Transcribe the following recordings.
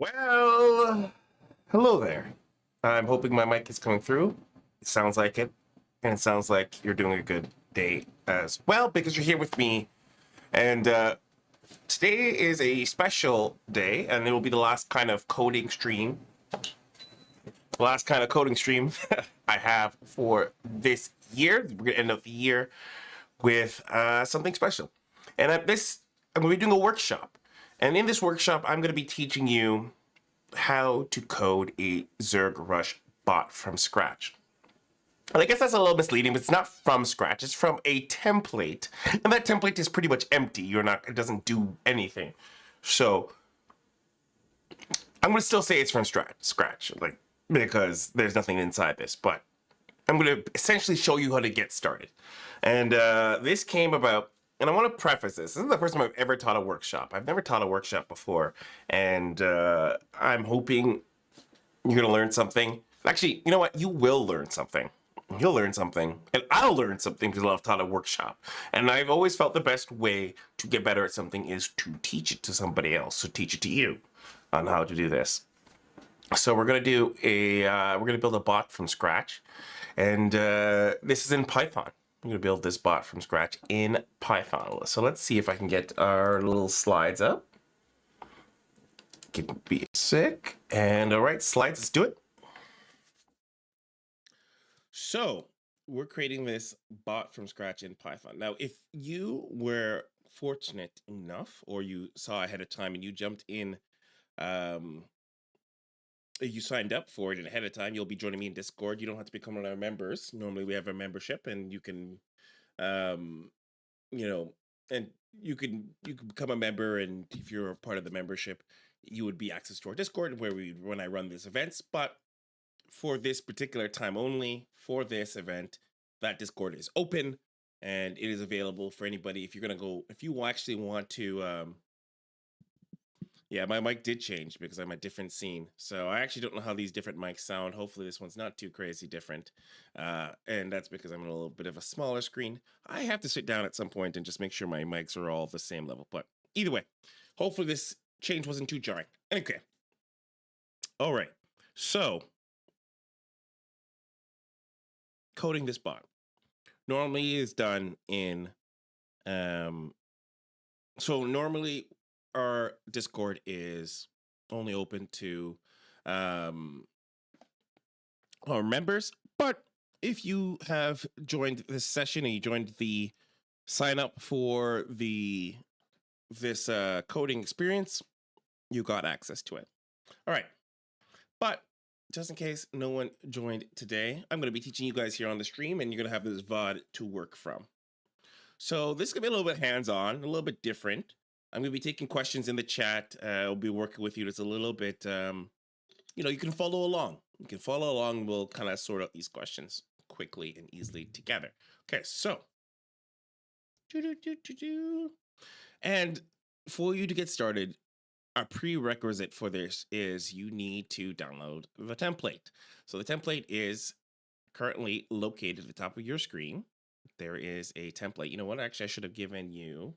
Well, hello there. I'm hoping my mic is coming through. It sounds like it. And it sounds like you're doing a good day as well because you're here with me. And today is a special day, and it will be the last kind of coding stream. The last kind of coding stream I have for this year. We're going to end up the year with something special. And I'm going to be doing a workshop. And in this workshop, I'm going to be teaching you how to code a Zerg Rush bot from scratch. And I guess that's a little misleading, but it's not from scratch. It's from a template, and that template is pretty much empty. It doesn't do anything. So I'm gonna still say it's from scratch, because there's nothing inside this. But I'm gonna essentially show you how to get started. And this came about. And I want to preface this. This is the first time I've ever taught a workshop. I've never taught a workshop before. And I'm hoping you're going to learn something. Actually, you know what? You will learn something. You'll learn something. And I'll learn something because I've taught a workshop. And I've always felt the best way to get better at something is to teach it to somebody else. So teach it to you on how to do this. So we're going to build a bot from scratch. And this is in Python. I'm going to build this bot from scratch in Python. So let's see if I can get our little slides up. Give me a sec. And all right, slides, let's do it. So we're creating this bot from scratch in Python. Now, if you were fortunate enough, or you saw ahead of time and you jumped in, you signed up for it ahead of time, you'll be joining me in Discord. You don't have to become one of our members. Normally we have a membership, and you can, and you can become a member, and if you're a part of the membership, you would be access to our Discord when I run these events. But for this particular time only, for this event, that Discord is open and it is available for anybody. If you actually want to, yeah, my mic did change because I'm a different scene. So I actually don't know how these different mics sound. Hopefully this one's not too crazy different. And that's because I'm on a little bit of a smaller screen. I have to sit down at some point and just make sure my mics are all the same level. But either way, hopefully this change wasn't too jarring. Okay. All right. So coding this bot normally is done in, so normally our Discord is only open to our members, but if you have joined this session and you joined the sign up for this coding experience, you got access to it. All right, but just in case no one joined today, I'm going to be teaching you guys here on the stream, and you're going to have this VOD to work from. So this is going to be a little bit hands-on, a little bit different. I'm going to be taking questions in the chat. I'll be working with you. It's a little bit, you can follow along. You can follow along. We'll kind of sort out these questions quickly and easily together. Okay, so. And for you to get started, a prerequisite for this is you need to download the template. So the template is currently located at the top of your screen. There is a template. You know what? Actually, I should have given you...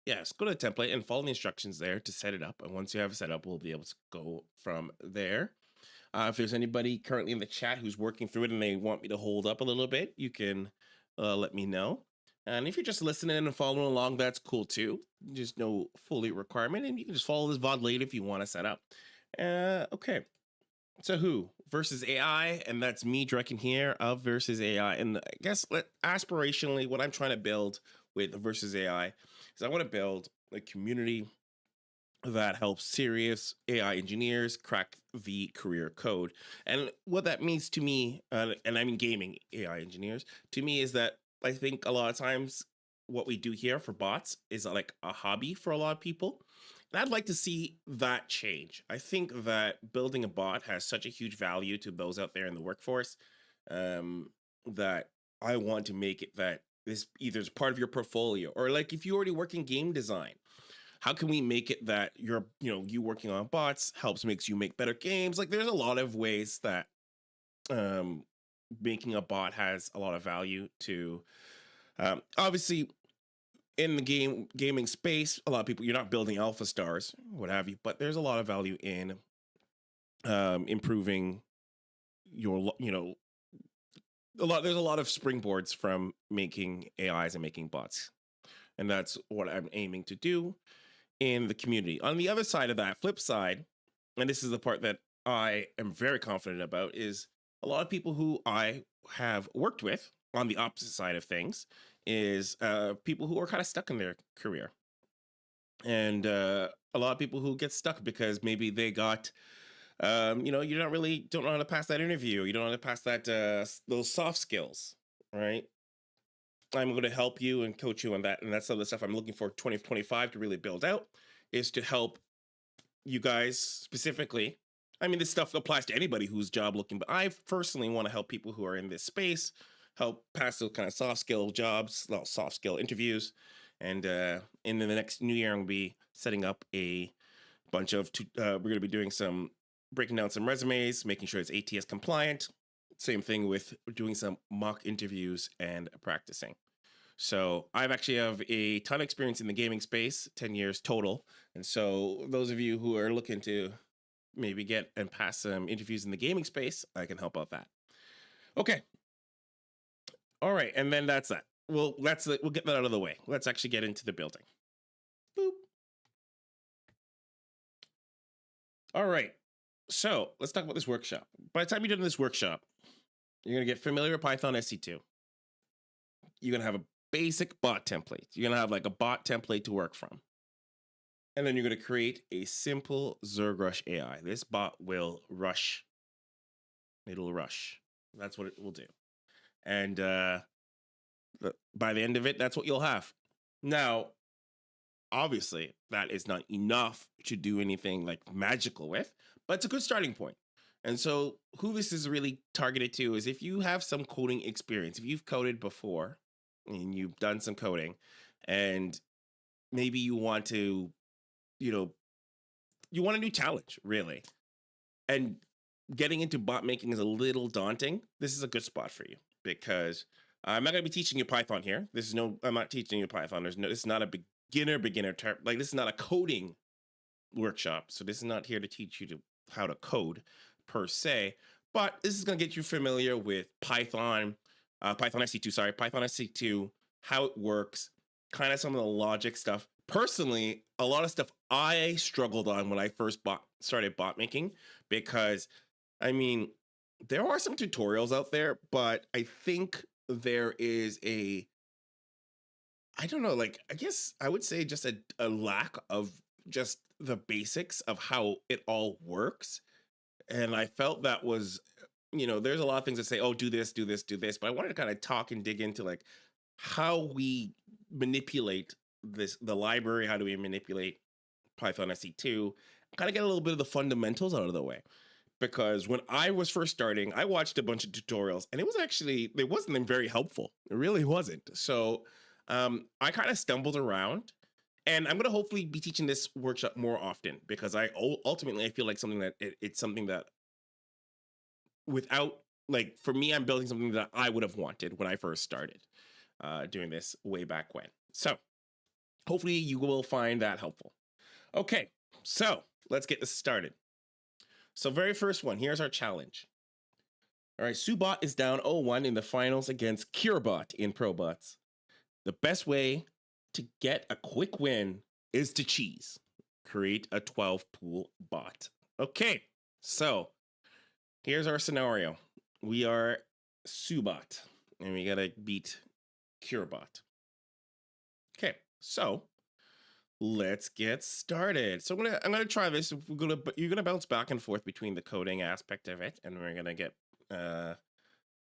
Yes, go to the template and follow the instructions there to set it up. And once you have it set up, we'll be able to go from there. If there's anybody currently in the chat who's working through it and they want me to hold up a little bit, you can let me know. And if you're just listening and following along, that's cool too. Just no fully requirement, and you can just follow this VOD later if you want to set up. Okay. So who versus AI, and that's me directing here of versus AI. And I guess aspirationally, what I'm trying to build with versus AI is I want to build a community that helps serious AI engineers crack the career code. And what that means to me, and I mean gaming AI engineers, to me is that I think a lot of times what we do here for bots is like a hobby for a lot of people. And I'd like to see that change. I think that building a bot has such a huge value to those out there in the workforce, that I want to make it that this either is part of your portfolio, or like if you already work in game design, how can we make it that you working on bots makes you make better games? Like there's a lot of ways that making a bot has a lot of value to, obviously in the gaming space, a lot of people, you're not building alpha stars, what have you, but there's a lot of value in improving your, there's a lot of springboards from making AIs and making bots. And that's what I'm aiming to do in the community. On the other side of that, flip side, and this is the part that I am very confident about, is a lot of people who I have worked with on the opposite side of things is people who are kind of stuck in their career. And a lot of people who get stuck because maybe they got, you don't know how to pass that interview. You don't know how to pass that, those soft skills, right? I'm going to help you and coach you on that. And that's some of the stuff I'm looking for 2025 to really build out, is to help you guys specifically. I mean, this stuff applies to anybody who's job looking, but I personally want to help people who are in this space, help pass those kind of soft skill jobs, soft skill interviews. And in the next new year, I'm going to be setting up a bunch of, we're going to be doing breaking down some resumes, making sure it's ATS compliant. Same thing with doing some mock interviews and practicing. So I've actually have a ton of experience in the gaming space, 10 years total. And so those of you who are looking to maybe get and pass some interviews in the gaming space, I can help out that. Okay. All right. And then that's that. Well, we'll get that out of the way. Let's actually get into the building. Boop. All right. So let's talk about this workshop. By the time you're done this workshop, you're going to get familiar with Python SC2. You're going to have a basic bot template. You're going to have like a bot template to work from. And then you're going to create a simple Zerg Rush AI. This bot will rush. It'll rush. That's what it will do. And by the end of it, that's what you'll have. Now, obviously, that is not enough to do anything like magical with, but it's a good starting point. And so who this is really targeted to is if you have some coding experience, if you've coded before and you've done some coding and maybe you want to, you want a new challenge, really. And getting into bot making is a little daunting. This is a good spot for you because I'm not going to be teaching you Python here. I'm not teaching you Python. This is not a beginner term. Like, this is not a coding workshop. So this is not here to teach you how to code per se, but this is going to get you familiar with Python SC2, how it works, kind of some of the logic stuff. Personally, a lot of stuff I struggled on when I first started bot making, because, I mean, there are some tutorials out there, but I think there is I guess I would say just a lack of just the basics of how it all works. And I felt that was, there's a lot of things that say, oh, do this, but I wanted to kind of talk and dig into like how we manipulate the library, how do we manipulate Python SC2, kind of get a little bit of the fundamentals out of the way. Because when I was first starting, I watched a bunch of tutorials and it wasn't very helpful. It really wasn't. So I kind of stumbled around. And I'm going to hopefully be teaching this workshop more often because I feel like it's something that without, like, for me, I'm building something that I would have wanted when I first started doing this way back when. So hopefully you will find that helpful. Okay, so let's get this started. So very first one, here's our challenge. All right, Subot is down 0-1 in the finals against Curebot in ProBots. The best way to get a quick win is to cheese. Create a 12-pool bot. Okay, so here's our scenario. We are Subot, and we gotta beat Curebot. Okay, so let's get started. So I'm gonna try this. You're gonna bounce back and forth between the coding aspect of it, and we're gonna get.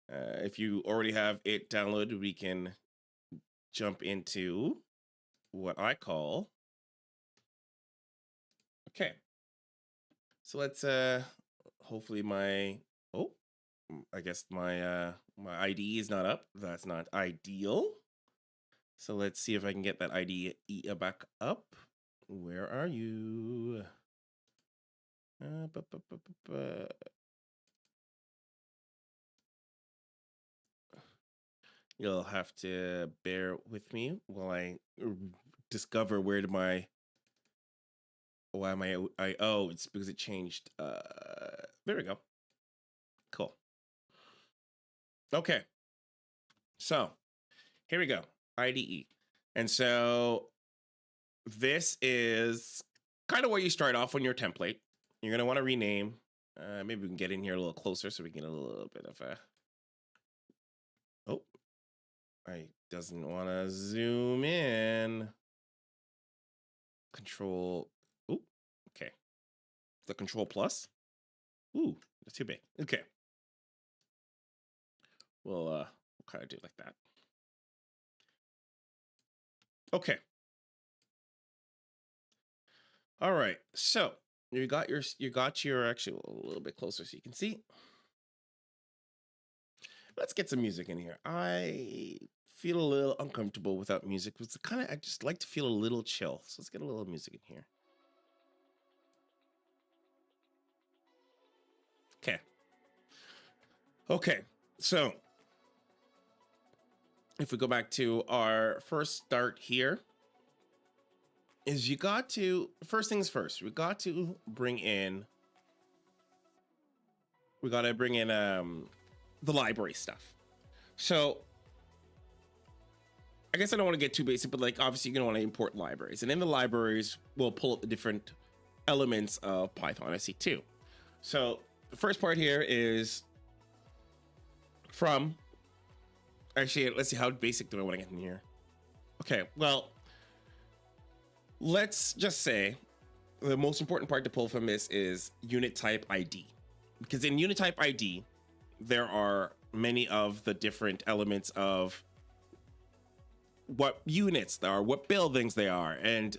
If you already have it downloaded, we can jump into what I call. Okay. So let's hopefully I guess my ID is not up. That's not ideal. So let's see if I can get that ID back up. Where are you? You'll have to bear with me while I discover where to my why am I oh, it's because it changed. There we go. Cool. Okay. So here we go. IDE. And so this is kind of where you start off on your template. You're going to want to rename. Maybe we can get in here a little closer so we can get a little bit of a... Oh, I doesn't want to zoom in. Control. Ooh, okay. The Control Plus. Ooh, that's too big. Okay. We'll kind of do it like that. Okay. All right. So you got your actually a little bit closer so you can see. Let's get some music in here. I feel a little uncomfortable without music. It's I just like to feel a little chill. So let's get a little music in here. Okay. Okay. So if we go back to our first start here, is you got to, first things first, we got to bring in, the library stuff. So I guess I don't want to get too basic, but like obviously you're gonna want to import libraries, and in the libraries we'll pull up the different elements of Python SE2. So the first part here is from, actually let's see, how basic do I want to get in here? Okay, well, let's just say the most important part to pull from this is unit type ID, because in unit type ID there are many of the different elements of what units there are, what buildings they are, and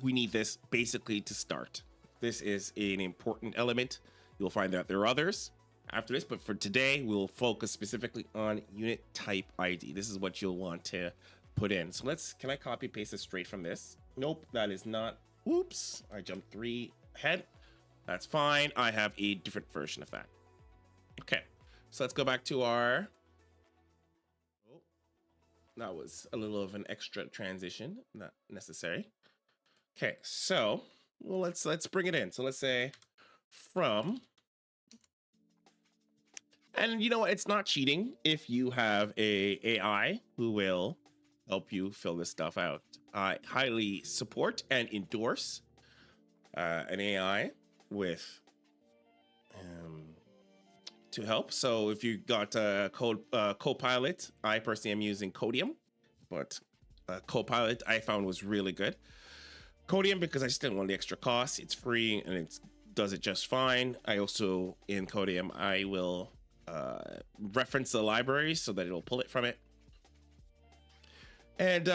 we need this basically to start. This is an important element. You'll find that there are others after this, but for today we'll focus specifically on unit type ID. This is what you'll want to put in. So can I copy paste this straight from this? Nope, that is not. Oops, I jumped 3 ahead. That's fine. I have a different version of that. Okay, so let's go back to our, oh, that was a little of an extra transition, not necessary. Okay, so well, let's bring it in. So let's say from, and you know what, it's not cheating if you have a AI who will help you fill this stuff out. I highly support and endorse an AI with to help. So if you got Copilot, I personally am using Codium, but Copilot I found was really good. Codium because I just didn't want the extra cost. It's free and it does it just fine. I also, in Codium, I will reference the library so that it'll pull it from it. And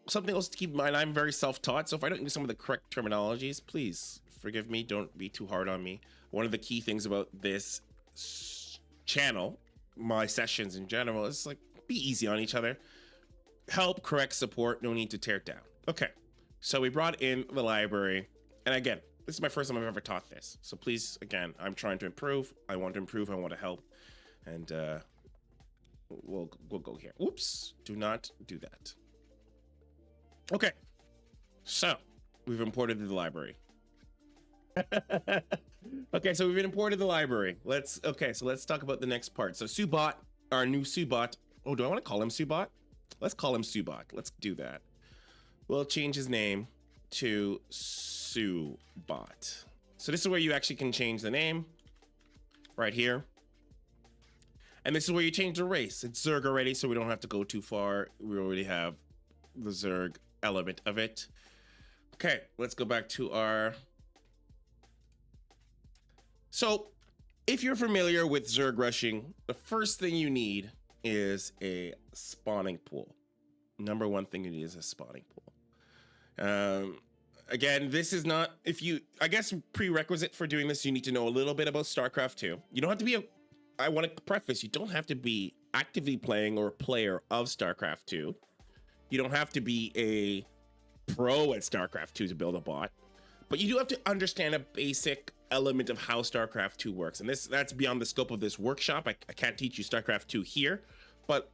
something else to keep in mind, I'm very self-taught, so if I don't use some of the correct terminologies, please forgive me, don't be too hard on me. One of the key things about this channel, my sessions in general, is like, be easy on each other. Help, correct, support, no need to tear it down. Okay, so we brought in the library, and again, this is my first time I've ever taught this, so please, again, I'm trying to improve, I want to help, and we'll go here. Oops, do not do that. Okay, so we've imported the library. Okay, so we've imported the library. Let's talk about the next part. So Subot, our new Subot. Oh, do I want to call him Subot? Let's call him Subot. Let's do that. We'll change his name to Subot. So this is where you actually can change the name right here. And this is where you change the race. It's Zerg already, so we don't have to go too far. We already have the Zerg element of it. Okay, let's go back to our... So if you're familiar with Zerg rushing, the first thing you need is a spawning pool. Number one thing you need is a spawning pool. Again, this is not, I guess prerequisite for doing this, you need to know a little bit about StarCraft 2. You don't have to be I want to preface, you don't have to be actively playing or a player of StarCraft 2. You don't have to be a pro at StarCraft 2 to build a bot, but you do have to understand a basic element of how StarCraft 2 works. And that's beyond the scope of this workshop. I can't teach you StarCraft 2 here, but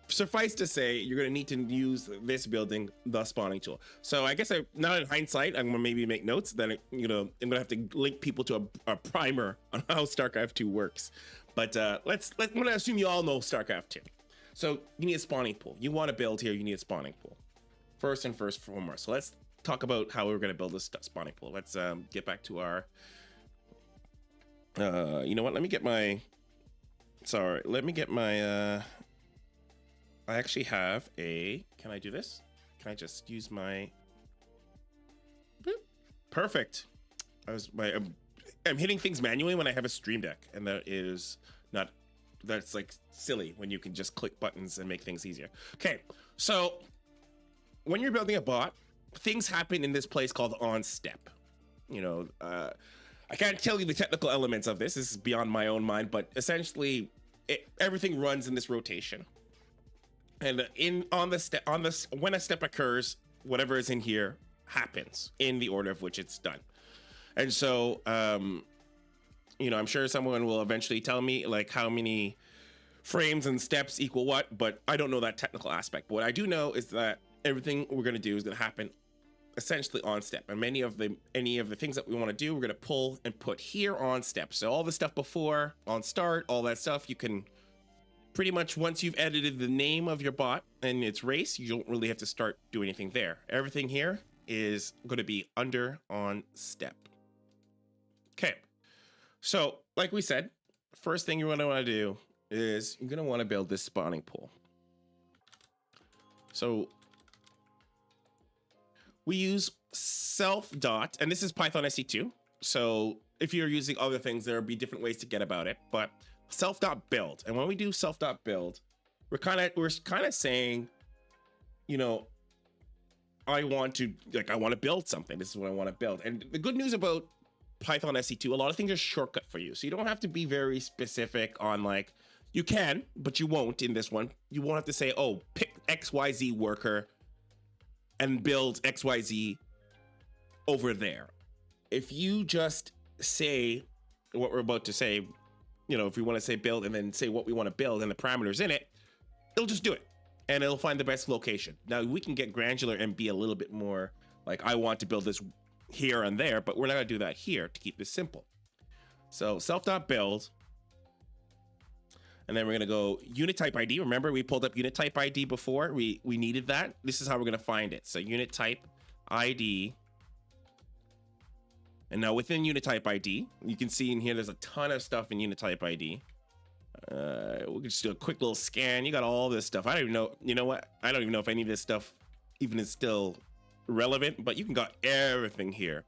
suffice to say, you're going to need to use this building, the spawning tool. So I guess now in hindsight, I'm going to maybe make notes that, I'm going to have to link people to a primer on how StarCraft 2 works. But I'm going to assume you all know StarCraft 2. So you need a spawning pool. You want to build here, you need a spawning pool. First and foremost. So let's talk about how we're going to build this spawning pool. Let's get back to our... you know what? Let me get my... Sorry, let me get my... I actually have a... Can I do this? Can I just use my... Boop. Perfect. I'm hitting things manually when I have a stream deck, and that is not... That's like silly when you can just click buttons and make things easier. Okay, so when you're building a bot, things happen in this place called on step. You know, I can't tell you the technical elements of this. This is beyond my own mind, but essentially everything runs in this rotation. And when a step occurs, whatever is in here happens in the order of which it's done. And so, you know, I'm sure someone will eventually tell me like how many frames and steps equal what, but I don't know that technical aspect. But what I do know is that everything we're going to do is going to happen essentially on step. And any of the things that we want to do, we're going to pull and put here on step. So all the stuff before on start, all that stuff, you can pretty much, once you've edited the name of your bot and its race, you don't really have to start doing anything there. Everything here is going to be under on step. Okay. So like we said, first thing you're going to want to do is you're going to want to build this spawning pool. So we use self dot, and this is Python SE2. So if you're using other things, there'll be different ways to get about it, but self dot build. And when we do self dot build, we're kind of saying, you know, I want to build something. This is what I want to build. And the good news about Python SE2, a lot of things are shortcut for you. So you don't have to be very specific on like, you can, but you won't in this one. You won't have to say, oh, pick XYZ worker and build XYZ over there. If you just say what we're about to say, you know, if we want to say build and then say what we want to build and the parameters in it, it'll just do it and it'll find the best location. Now we can get granular and be a little bit more like, I want to build this here and there, but we're not going to do that here to keep this simple. So self.build, and then we're going to go unit type ID. Remember, we pulled up unit type ID before. We needed that. This is how we're going to find it. So unit type ID. And now within unit type ID, you can see in here, there's a ton of stuff in unit type ID. We can just do a quick little scan. You got all this stuff. I don't even know. You know what? I don't even know if any of this stuff even is still relevant, but you can got everything here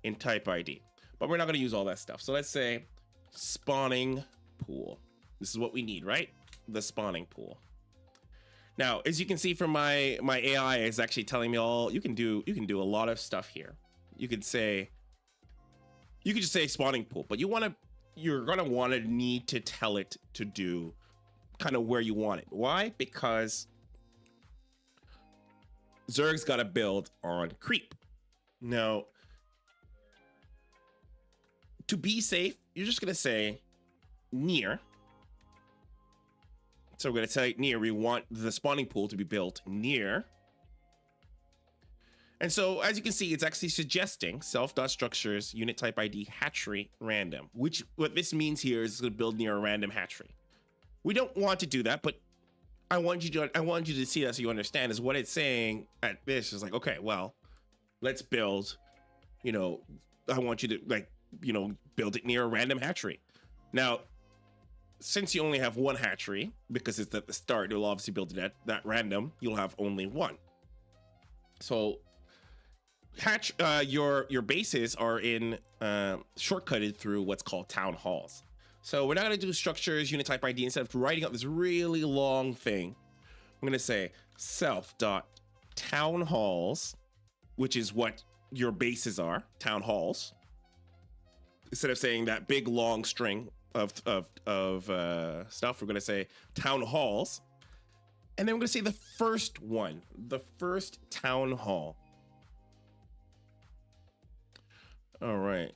in type ID. But we're not going to use all that stuff. So let's say spawning pool. This is what we need, right? The spawning pool. Now, as you can see from my AI is actually telling me all you can do a lot of stuff here. You could just say spawning pool, but you're gonna need to tell it to do kind of where you want it. Why? Because Zerg's got to build on creep. Now, to be safe, you're just gonna say near. So we're going to say near. We want the spawning pool to be built near. And so as you can see, it's actually suggesting self.structures unit type ID hatchery random, which what this means here is it's going to build near a random hatchery. We don't want to do that, but I want you to see that so you understand is what it's saying at this is like, okay, well, let's build, you know, I want you to like, you know, build it near a random hatchery. Now, since you only have one hatchery, because it's at the start, you'll obviously build it at that random, you'll have only one. So your bases are in shortcutted through what's called town halls. So we're not going to do structures unit type ID. Instead of writing out this really long thing, I'm going to say self.town halls, which is what your bases are, town halls. Instead of saying that big long string of stuff, we're going to say town halls. And then we're going to say the first one, the first town hall. All right.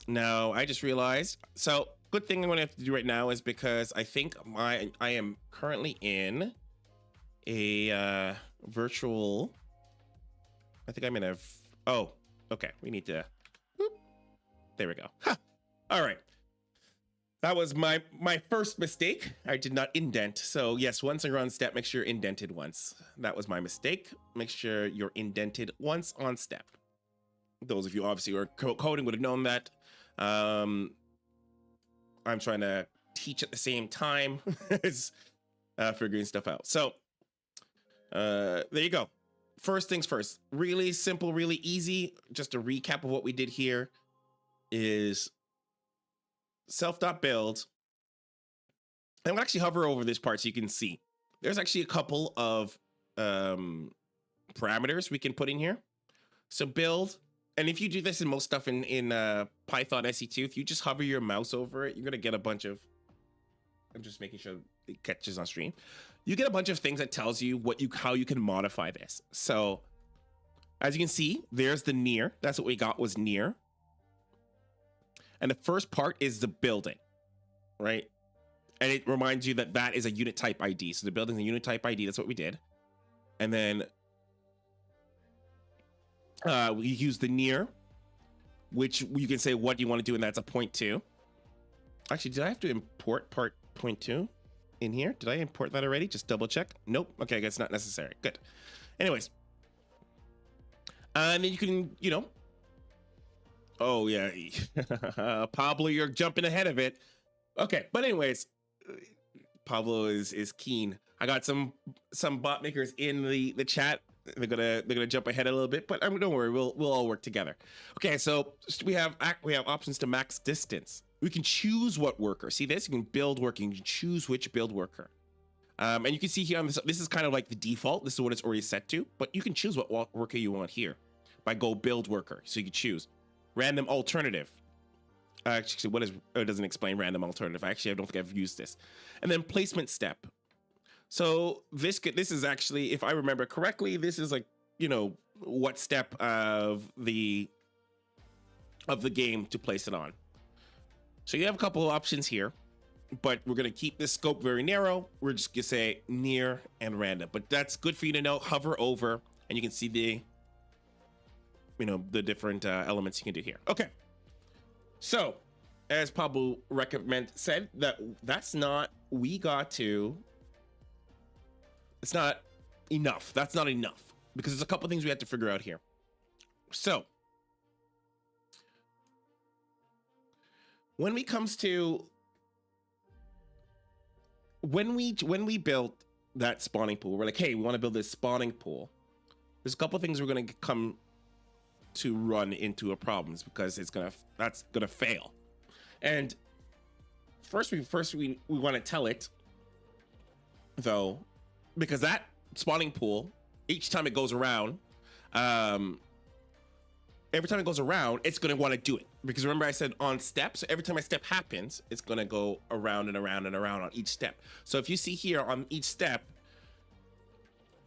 Now, I just realized, so good thing I'm going to have to do right now is because I think I am currently in a virtual. I think I'm in a. Oh, okay. We need to. Whoop. There we go. Ha. All right. That was my first mistake. I did not indent. So yes, once you're on step, make sure you're indented once. That was my mistake. Make sure you're indented once on step. Those of you obviously who are coding would have known that. I'm trying to teach at the same time as figuring stuff out. So there you go. First things first. Really simple, really easy. Just a recap of what we did here is self.build. I'm gonna actually hover over this part so you can see. There's actually a couple of parameters we can put in here. So build, and if you do this in most stuff in Python SE2, if you just hover your mouse over it, you're gonna get a bunch of. I'm just making sure it catches on stream. You get a bunch of things that tells you how you can modify this. So as you can see, there's the near. That's what we got was near. And the first part is the building, right? And it reminds you that that is a unit type ID. So the building's a unit type ID. That's what we did. And then we use the near, which you can say what you want to do, and that's a 0.2. Actually, did I have to import part 0.2 in here? Did I import that already? Just double check. Nope. Okay, I guess not necessary. Good. Anyways. And then you can, you know. Oh, yeah. Pablo, you're jumping ahead of it. Okay, but anyways, Pablo is keen. I got some bot makers in the chat. They're gonna jump ahead a little bit, but don't worry, we'll all work together. Okay, so we have options to max distance. We can choose what worker. See this? You can build worker. You can choose which build worker. And you can see here on this is kind of like the default. This is what it's already set to, but you can choose what worker you want here by go build worker. So you can choose random alternative. Actually, what is it doesn't explain random alternative. Actually, I don't think I've used this. And then placement step. So this is actually, if I remember correctly, this is like, you know, what step of the game to place it on. So you have a couple of options here, but we're going to keep this scope very narrow. We're just going to say near and random, but that's good for you to know. Hover over and you can see the, you know, the different elements you can do here. Okay. So as Pablo said, that's not, it's not enough. That's not enough because there's a couple things we have to figure out here. So when we built that spawning pool, we're like, hey, we want to build this spawning pool. There's a couple things we're going to come to run into a problems because that's gonna fail. And first we want to tell it though, because that spawning pool, each time it goes around, every time it goes around, it's going to want to do it. Because remember I said on steps, so every time a step happens, it's going to go around and around and around on each step. So if you see here on each step,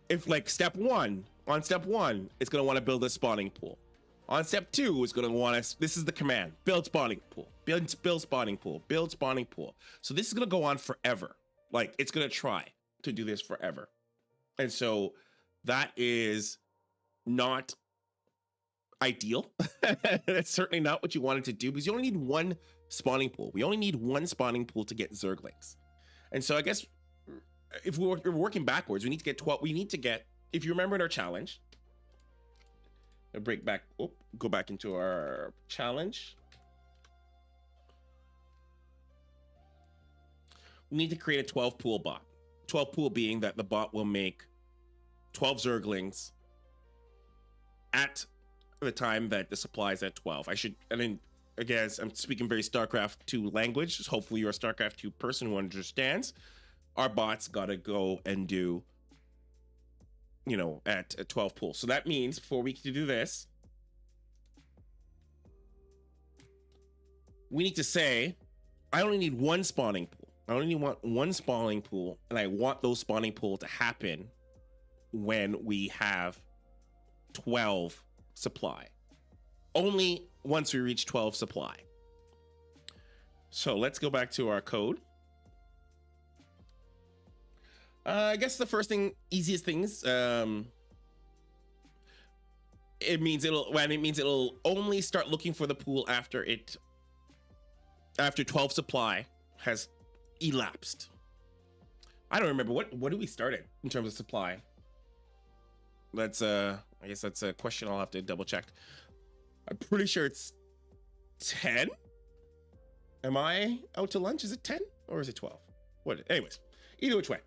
if like on step one, it's going to want to build a spawning pool. On step 2, it's going to want us, this is the command, build spawning pool, build spawning pool, build spawning pool. So this is going to go on forever. Like it's going to try to do this forever. And so that is not ideal. That's certainly not what you wanted to do because you only need one spawning pool. We only need one spawning pool to get Zerglings. And so I guess if we're working backwards, we need to get 12. We need to get, if you remember in our challenge, go back into our challenge. We need to create a 12 pool bot. 12 pool being that the bot will make 12 Zerglings at the time that the supply is at 12. And again, I'm speaking very StarCraft 2 language. Hopefully you're a StarCraft 2 person who understands. Our bots gotta go and do, you know, at a 12 pool. So that means before we can do this, we need to say, I only need one spawning pool. I only want one spawning pool, and I want those spawning pool to happen when we have 12 supply. Only once we reach 12 supply. So let's go back to our code. I guess the first thing, easiest things, it means it'll only start looking for the pool after 12 supply has elapsed. I don't remember what do we start at in terms of supply. That's I guess that's a question I'll have to double check. I'm pretty sure it's 10. Am I out to lunch? Is it 10 or is it 12? What? Anyways, either which way.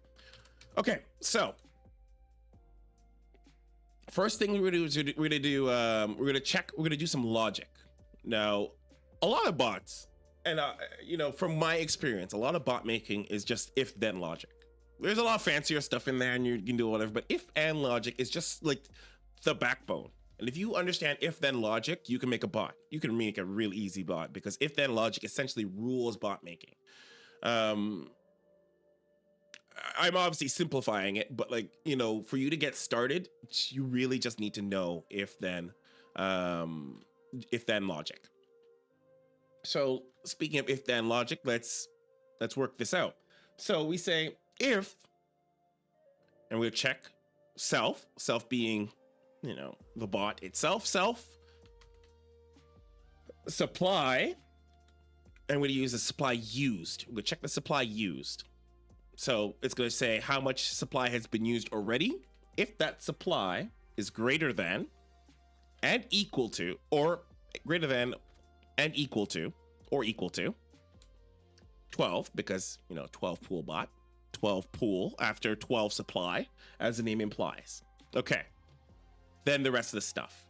Okay, so first thing we're gonna do some logic. Now, a lot of bots, and you know, from my experience, a lot of bot making is just if-then logic. There's a lot of fancier stuff in there, and you can do whatever. But if-and logic is just like the backbone. And if you understand if-then logic, you can make a bot. You can make a real easy bot because if-then logic essentially rules bot making. I'm obviously simplifying it, but like, you know, for you to get started, you really just need to know if-then logic. So speaking of if-then logic, let's work this out. So we say if, and we'll check self being, you know, the bot itself, supply, and we're gonna use the supply used. We'll check the supply used. So it's going to say how much supply has been used already. If that supply is greater than and equal to, or greater than and equal to, or equal to 12, because, you know, 12 pool bot, 12 pool after 12 supply, as the name implies. Okay. Then the rest of the stuff.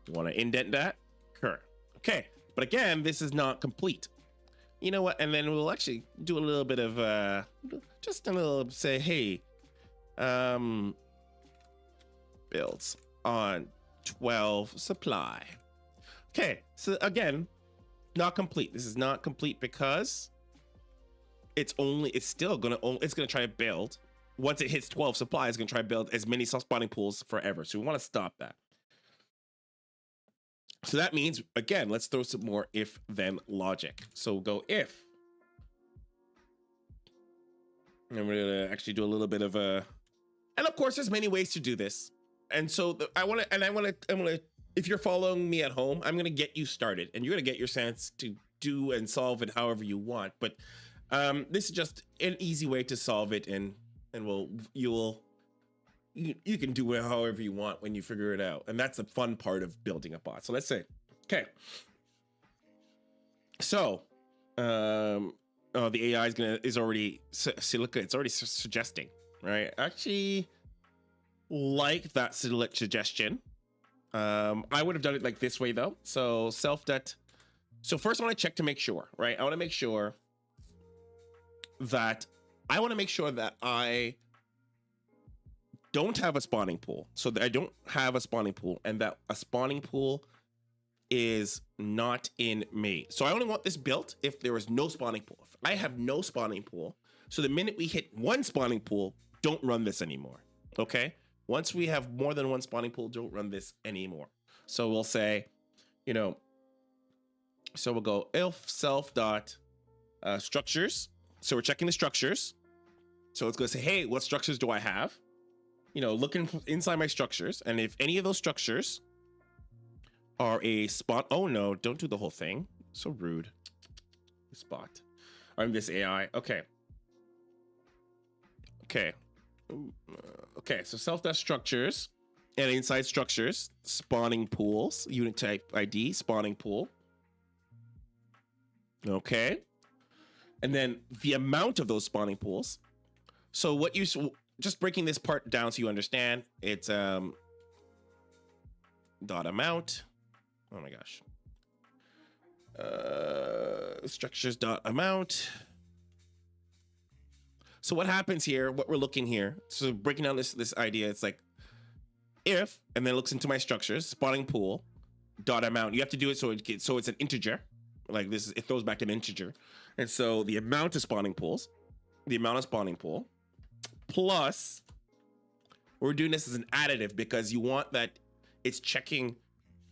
You want to indent that? Sure. Okay. But again, this is not complete. You know what? And then we'll actually do a little bit of just a little say, hey, builds on 12 supply. Okay, so again, not complete. This is not complete because it's gonna try to build. Once it hits 12 supply, it's gonna try to build as many spawning pools forever. So we want to stop that. So that means, again, let's throw some more if-then logic. So we'll go if. And we're going to actually do a little bit of a... And of course, there's many ways to do this. And so I want to, if you're following me at home, I'm going to get you started. And you're going to get your chance to do and solve it however you want. But this is just an easy way to solve it. And you can do it however you want when you figure it out. And that's the fun part of building a bot. So let's say, okay. So, the AI is already, see, look, it's already suggesting, right? I actually like that suggestion. I would have done it like this way though. So self-det. So first I want to check to make sure, right? I want to make sure that I don't have a spawning pool. So that I don't have a spawning pool and that a spawning pool is not in made. So I only want this built if there is no spawning pool. If I have no spawning pool, so the minute we hit one spawning pool, don't run this anymore. Okay? Once we have more than one spawning pool, don't run this anymore. So we'll say, you know, so we'll go if self dot structures. So we're checking the structures. So it's going to say, hey, what structures do I have? You know, looking inside my structures. And if any of those structures are a spot, oh no, don't do the whole thing. So rude. Spot. I'm this AI. Okay. Okay. Okay, so self-dot structures and inside structures, spawning pools, unit type ID, spawning pool. Okay. And then the amount of those spawning pools. So what you, just breaking this part down so you understand, it's dot amount. Oh my gosh. Structures dot amount. So what happens here, what we're looking here, so breaking down this idea, it's like if, and then it looks into my structures, spawning pool, dot amount. You have to do it so it's an integer. Like this, it throws back an integer. And so the amount of spawning pools, the amount of spawning pool, plus, we're doing this as an additive because you want that it's checking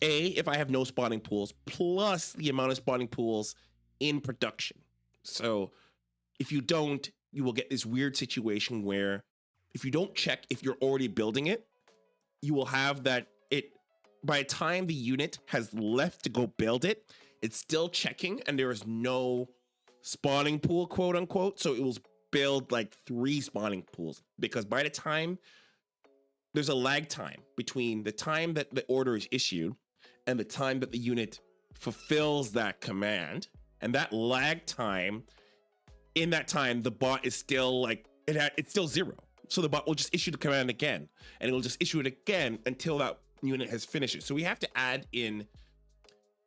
if I have no spawning pools plus the amount of spawning pools in production. So if you don't, you will get this weird situation where if you don't check if you're already building it, you will have that it by the time the unit has left to go build it, it's still checking and there is no spawning pool, quote unquote. So it will build like 3 spawning pools because by the time there's a lag time between the time that the order is issued and the time that the unit fulfills that command. And that lag time, in that time, the bot is still like, it's still 0. So the bot will just issue the command again, and it'll just issue it again until that unit has finished it. So we have to add in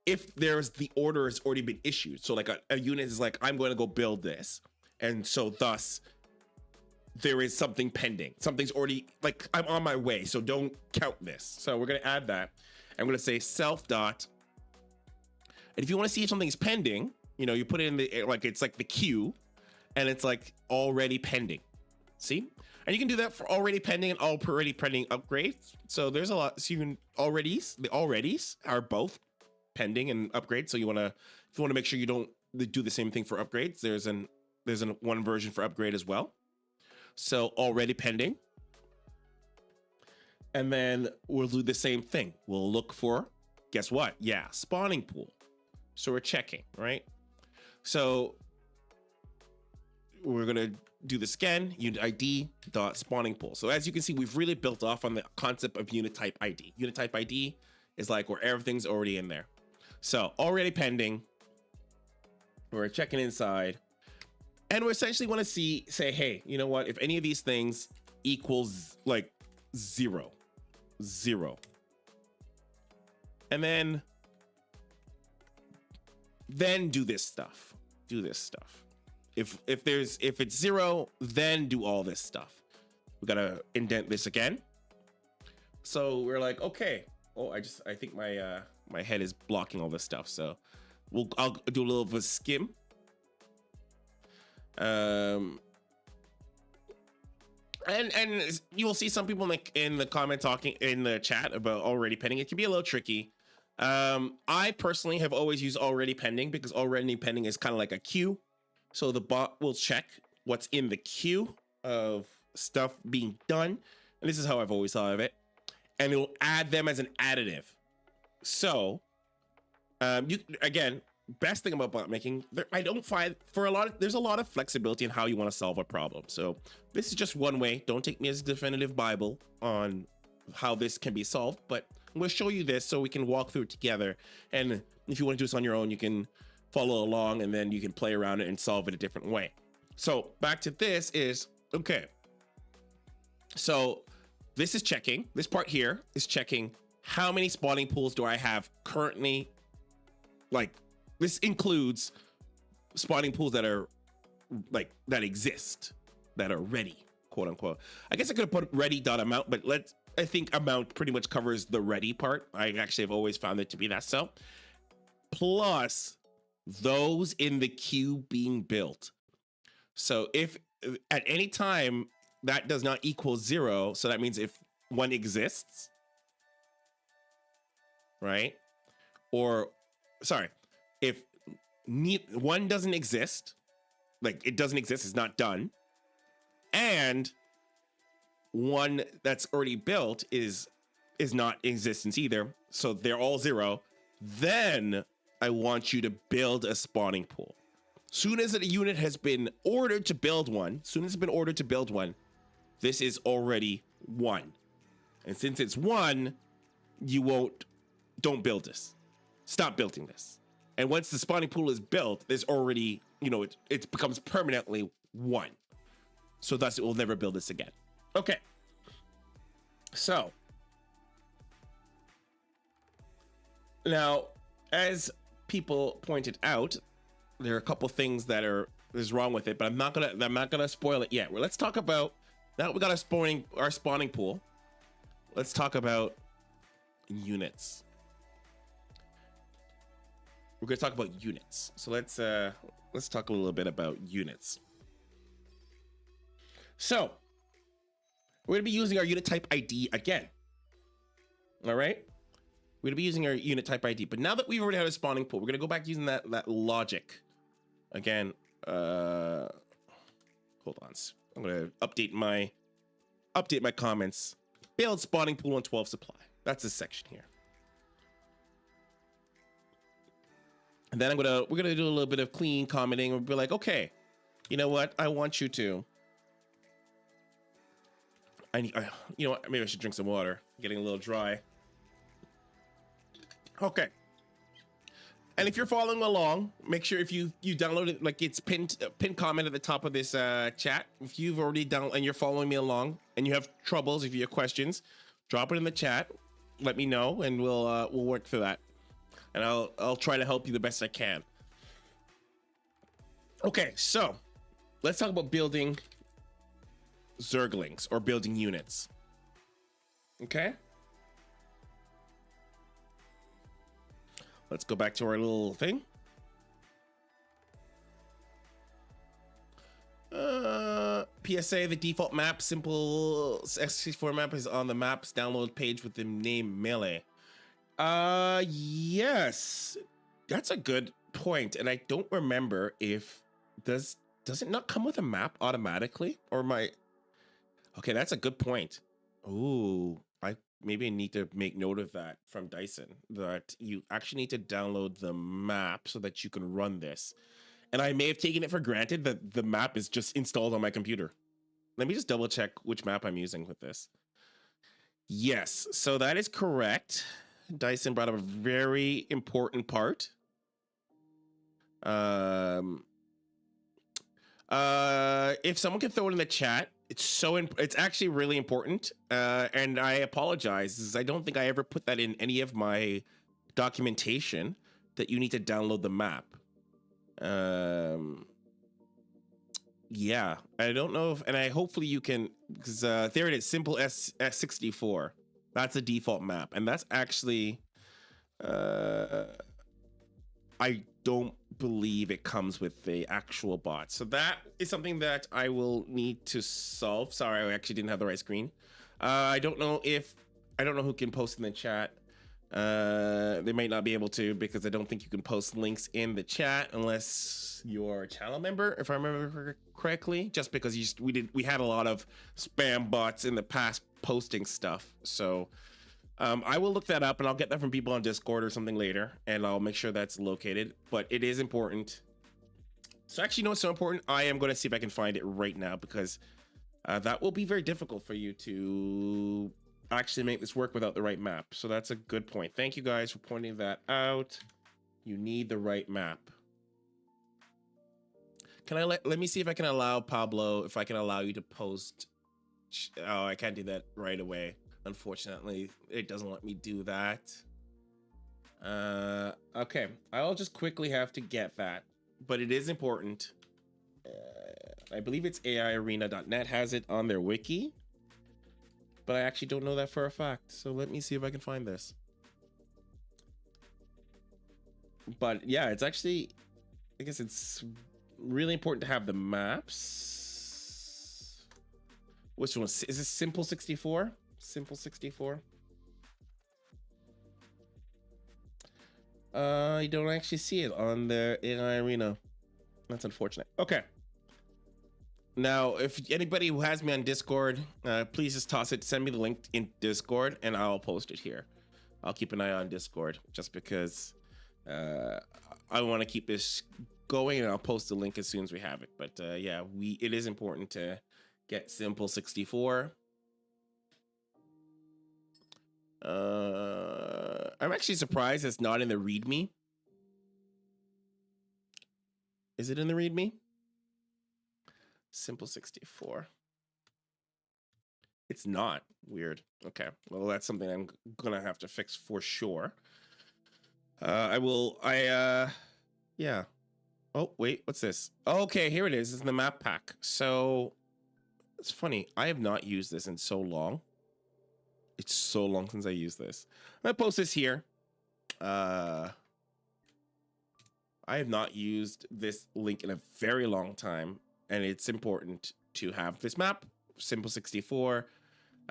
if there's the order has already been issued. So like a unit is like, I'm going to go build this. And so thus there is something pending. Something's already like, I'm on my way. So don't count this. So we're going to add that. I'm going to say self dot. And if you want to see if something's pending, you know, you put it in the, like, it's like the queue and it's like already pending. See? And you can do that for already pending and already pending upgrades. So there's a lot. So you can the alreadys are both pending and upgrades. So you want to, if you want to make sure you don't do the same thing for upgrades, there's one version for upgrade as well. So already pending. And then we'll do the same thing. We'll look for, guess what? Yeah, spawning pool. So we're checking, right? So we're going to do the scan unit ID dot spawning pool. So as you can see, we've really built off on the concept of unit type ID. Unit type ID is like where everything's already in there. So already pending. We're checking inside. And we essentially want to say, hey, you know what? If any of these things equals like 0. And then do this stuff. If it's 0, then do all this stuff. We gotta indent this again. So we're like, okay. Oh, I think my my head is blocking all this stuff. So I'll do a little of a skim. And you will see some people in the comment talking in the chat about already pending. It can be a little tricky. I personally have always used already pending because already pending is kind of like a queue. So the bot will check what's in the queue of stuff being done. And this is how I've always thought of it. And it will add them as an additive. So again, best thing about bot making, I don't find there's a lot of flexibility in how you want to solve a problem. So this is just one way. Don't take me as a definitive Bible on how this can be solved, but I'm going to show you this so we can walk through it together. And if you want to do this on your own, you can follow along and then you can play around it and solve it a different way. So back to this is, okay. So this is checking, this part here is checking how many spawning pools do I have currently. Like this includes spawning pools that are like, that exist, that are ready, quote unquote. I guess I could have put ready.amount, but I think amount pretty much covers the ready part. I actually have always found it to be that. So plus those in the queue being built. So if at any time that does not equal 0, so that means if one exists, right? Or sorry, if one doesn't exist, like it doesn't exist, it's not done, and one that's already built is not in existence either, so they're all 0, then I want you to build a spawning pool. Soon as a unit has been ordered to build one, this is already 1. And since it's 1, don't build this. Stop building this. And once the spawning pool is built, there's already, it becomes permanently 1. So thus it will never build this again. Okay. So now, as people pointed out, there are a couple things that is wrong with it, but I'm not gonna spoil it yet. Well, let's talk about, now we got our spawning pool. Let's talk about units. We're gonna talk about units. So let's talk a little bit about units. So we're gonna be using our unit type ID again. All right. We're gonna be using our unit type ID. But now that we've already had a spawning pool, we're gonna go back using that logic. Again, hold on. I'm gonna update my comments. Build spawning pool on 12 supply. That's this section here. And then we're gonna do a little bit of clean commenting. We'll be like, okay, you know what? I want you to. You know what? Maybe I should drink some water. I'm getting a little dry. Okay. And if you're following along, make sure if you download it, like it's pinned comment at the top of this chat. If you've already downloaded and you're following me along and you have troubles, if you have questions, drop it in the chat. Let me know, and we'll work through that. And I'll try to help you the best I can. Okay, so let's talk about building Zerglings or building units. Okay. Let's go back to our little thing. PSA, the default map, simple x64 map is on the maps download page with the name Melee. Yes, that's a good point. And I don't remember if does it not come with a map automatically, or okay, that's a good point. Ooh, maybe I need to make note of that from Dyson, that you actually need to download the map so that you can run this. And I may have taken it for granted that the map is just installed on my computer. Let me just double check which map I'm using with this. Yes, so that is correct. Dyson brought up a very important part. If someone can throw it in the chat, it's actually really important. And I apologize, I don't think I ever put that in any of my documentation that you need to download the map. Yeah, I don't know if, and hopefully you can, because there it is, simple S64. That's a default map, and that's actually, I don't believe it comes with the actual bot. So that is something that I will need to solve. Sorry, I actually didn't have the right screen. I don't know who can post in the chat. They might not be able to, because I don't think you can post links in the chat unless you're a channel member, if I remember correctly, just because we had a lot of spam bots in the past posting stuff. So I will look that up, and I'll get that from people on Discord or something later, and I'll make sure that's located. But it is important. So actually, you know what's so important? I am going to see if I can find it right now, because that will be very difficult for you to actually make this work without the right map. So that's a good point. Thank you guys for pointing that out. You need the right map. Can I let me see if I can allow Pablo, if I can allow you to post. Oh, I can't do that right away. Unfortunately, it doesn't let me do that. Okay, I'll just quickly have to get that, but it is important. I believe it's AIarena.net has it on their wiki, but I actually don't know that for a fact. So let me see if I can find this. But yeah, it's actually, I guess it's really important to have the maps. Which one is this? Simple 64? Simple 64. You don't actually see it on the AI Arena. That's unfortunate. Okay. Now, if anybody who has me on Discord, please just toss it. Send me the link in Discord, and I'll post it here. I'll keep an eye on Discord, just because I want to keep this going, and I'll post the link as soon as we have it. But yeah, it is important to get Simple 64. I'm actually surprised it's not in the README. Is it in the README? Simple 64. It's not. Weird. Okay. Well, that's something I'm gonna have to fix for sure. Yeah. Oh, wait, what's this? Okay, here it is. It's in the map pack. So it's funny. I have not used this in so long. It's so long since I used this. I'm gonna post this here. I have not used this link in a very long time, and it's important to have this map, Simple 64.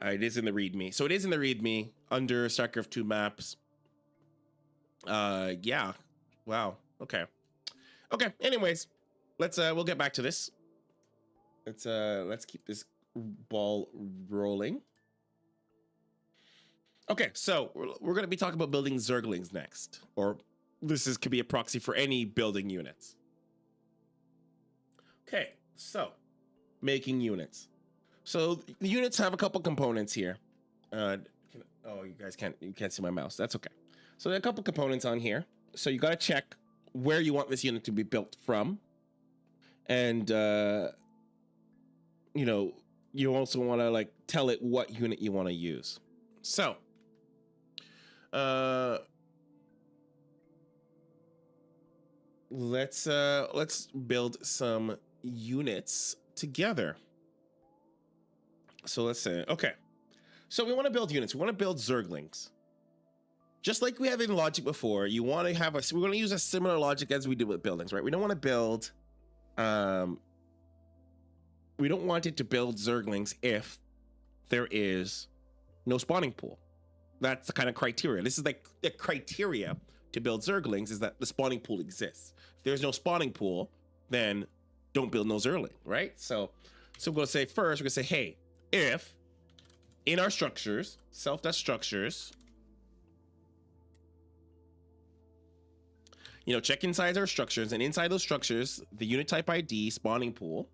It is in the README. So it is in the README under StarCraft 2 maps. Yeah. Wow. Okay. Okay. Anyways, we'll get back to this. Let's keep this ball rolling. Okay, so we're going to be talking about building Zerglings next, or could be a proxy for any building units. Okay, so making units. So the units have a couple components here. Oh, you guys can't see my mouse. That's okay. So there are a couple components on here. So you got to check where you want this unit to be built from, and you know, you also want to like tell it what unit you want to use. So let's build some units together. So let's say, okay, so we want to build units. We want to build Zerglings. Just like we have in logic before, you want to have we're going to use a similar logic as we did with buildings, right? We don't want to build, we don't want it to build Zerglings if there is no spawning pool. That's the kind of criteria. This is like the criteria to build Zerglings, is that the spawning pool exists. If there's no spawning pool, then don't build no Zergling, right? So we're going to say first, we're going to say, hey, if in our structures, self.structures, you know, check inside our structures, and inside those structures, the unit type ID spawning pool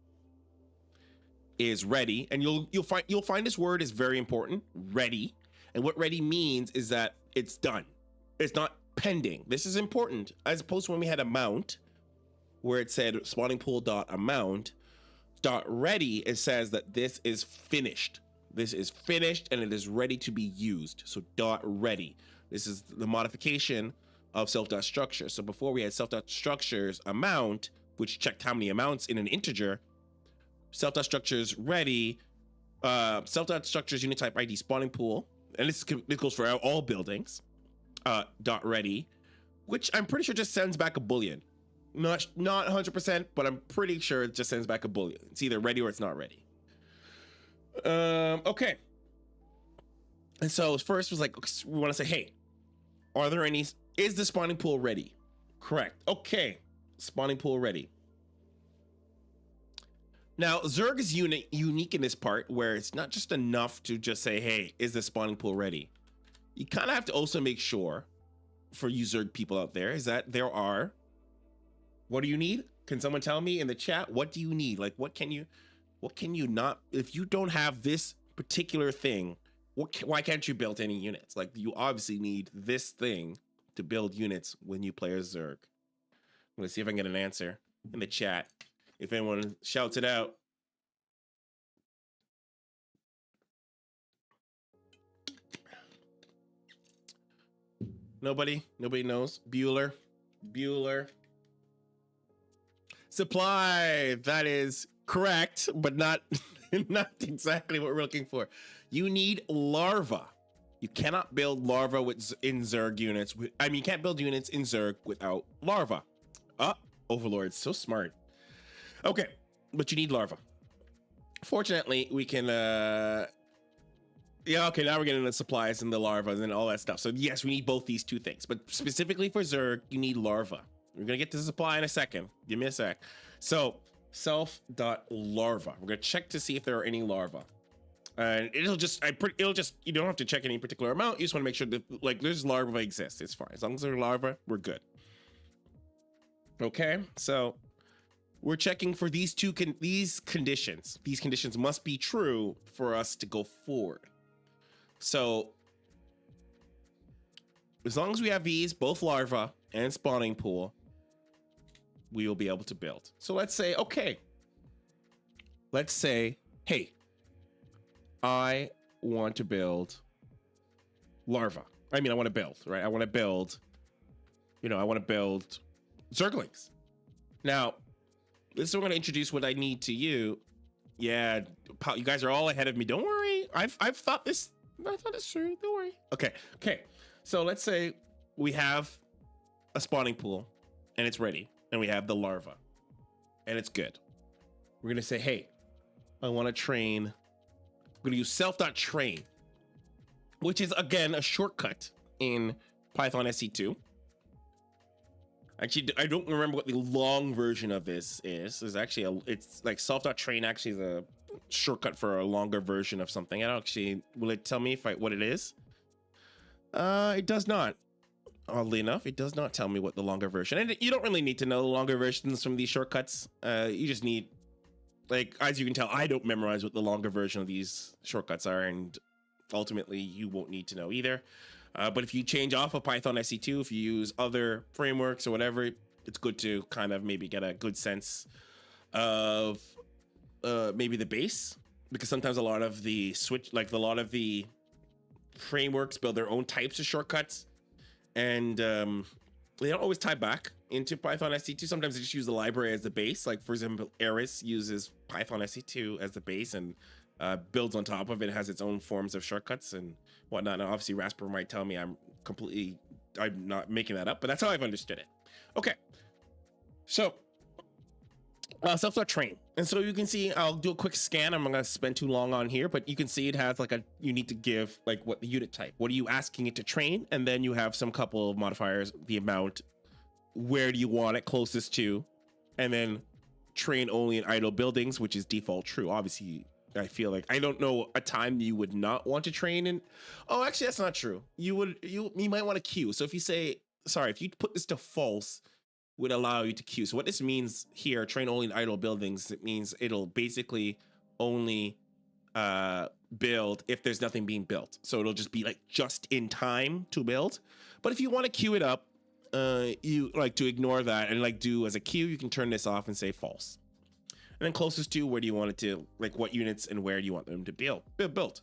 is ready, and you'll find this word is very important, ready. And what ready means is that it's done. It's not pending. This is important, as opposed to when we had amount, where it said spawning pool dot amount dot ready. It says that this is finished. This is finished and it is ready to be used. So dot ready. This is the modification of self.structure. So before we had self.structures amount, which checked how many amounts in an integer. Self.structures ready, self.structures unit type ID spawning pool, and this goes for all buildings, dot ready, which I'm pretty sure just sends back a boolean. Not 100%, but I'm pretty sure it just sends back a boolean. It's either ready or it's not ready. Okay. And so first was like, we want to say, hey, are there any, is the spawning pool ready? Correct. Okay. Spawning pool ready. Now, Zerg is unique in this part where it's not just enough to just say, hey, is the spawning pool ready? You kind of have to also make sure, for you Zerg people out there, is that there are, what do you need? Can someone tell me in the chat, what do you need? Like, what can you not, if you don't have this particular thing, why can't you build any units? Like, you obviously need this thing to build units when you play a Zerg. I'm gonna see if I can get an answer in the chat. If anyone shouts it out. Nobody knows. Bueller. Supply. That is correct, but not exactly what we're looking for. You need larva. You cannot build larva in Zerg units. You can't build units in Zerg without larva. Overlord's so smart. Okay, but you need larva. Fortunately, we can, yeah, okay, now we're getting the supplies and the larvas and all that stuff. So yes, we need both these two things, but specifically for Zerg, you need larva. We're gonna get to the supply in a second. Give me a sec. So self.larva. We're gonna check to see if there are any larva. And you don't have to check any particular amount. You just wanna make sure that like there's larva exists. It's fine. As long as there's larva, we're good. Okay, so we're checking for these conditions. These conditions must be true for us to go forward. So as long as we have these, both larva and spawning pool, we will be able to build. So let's say, okay. Let's say, hey, I want to build larva. I want to build, right? I want to build Zerglings. Now, this is what I'm going to introduce what I need to you. Yeah, you guys are all ahead of me. Don't worry. I've thought this. I thought it's true. Don't worry. Okay. So let's say we have a spawning pool and it's ready, and we have the larva and it's good. We're going to say, hey, I want to train. I'm going to use self.train, which is again a shortcut in Python SC2. Actually, I don't remember what the long version of this is. There's actually it's like self.train actually is a shortcut for a longer version of something. I don't actually, will it tell me what it is? It does not. Oddly enough, it does not tell me what the longer version. And you don't really need to know the longer versions from these shortcuts. You just need, like, as you can tell, I don't memorize what the longer version of these shortcuts are, and ultimately you won't need to know either. But if you change off of Python SE2, if you use other frameworks or whatever, it's good to kind of maybe get a good sense of maybe the base, because sometimes a lot of the frameworks build their own types of shortcuts, and they don't always tie back into Python SE2. Sometimes they just use the library as the base. Like, for example, Eris uses Python SE2 as the base and builds on top of it, has its own forms of shortcuts and whatnot. Now, obviously, Rasper might tell me I'm not making that up, but that's how I've understood it. Okay, so self.train. And so you can see, I'll do a quick scan. I'm not going to spend too long on here, but you can see it has you need to give like what the unit type. What are you asking it to train? And then you have some couple of modifiers, the amount, where do you want it closest to, and then train only in idle buildings, which is default true. Obviously, I feel like I don't know a time you would not want to train in. Oh, actually, that's not true. You might want to queue. So if you put this to false, would allow you to queue. So what this means here, train only in idle buildings, it means it'll basically only build if there's nothing being built. So it'll just be like just in time to build. But if you want to queue it up, you like to ignore that and like do as a queue, you can turn this off and say false. And then closest to, where do you want it to, like what units and where do you want them to build?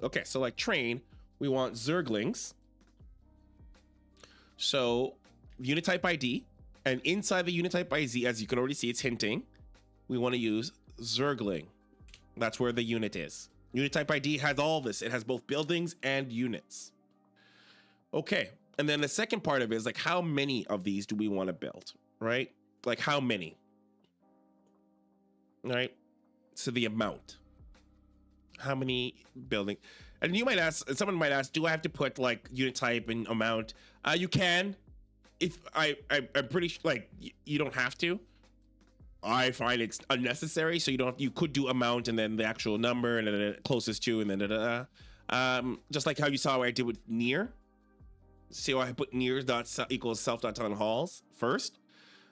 Okay, so like train, we want Zerglings. So unit type ID, and inside the unit type ID, as you can already see, it's hinting, we want to use Zergling. That's where the unit is. Unit type ID has all this. It has both buildings and units. Okay, and then the second part of it is like, how many of these do we want to build, right? Like how many? Right? So the amount. How many building? And you might ask, someone might ask, do I have to put like unit type and amount? You can. If I'm pretty sure, like, you don't have to. I find it's unnecessary, so you could do amount and then the actual number and then closest to and then just like how you saw what I did with near. See how I put near equals self.town halls first.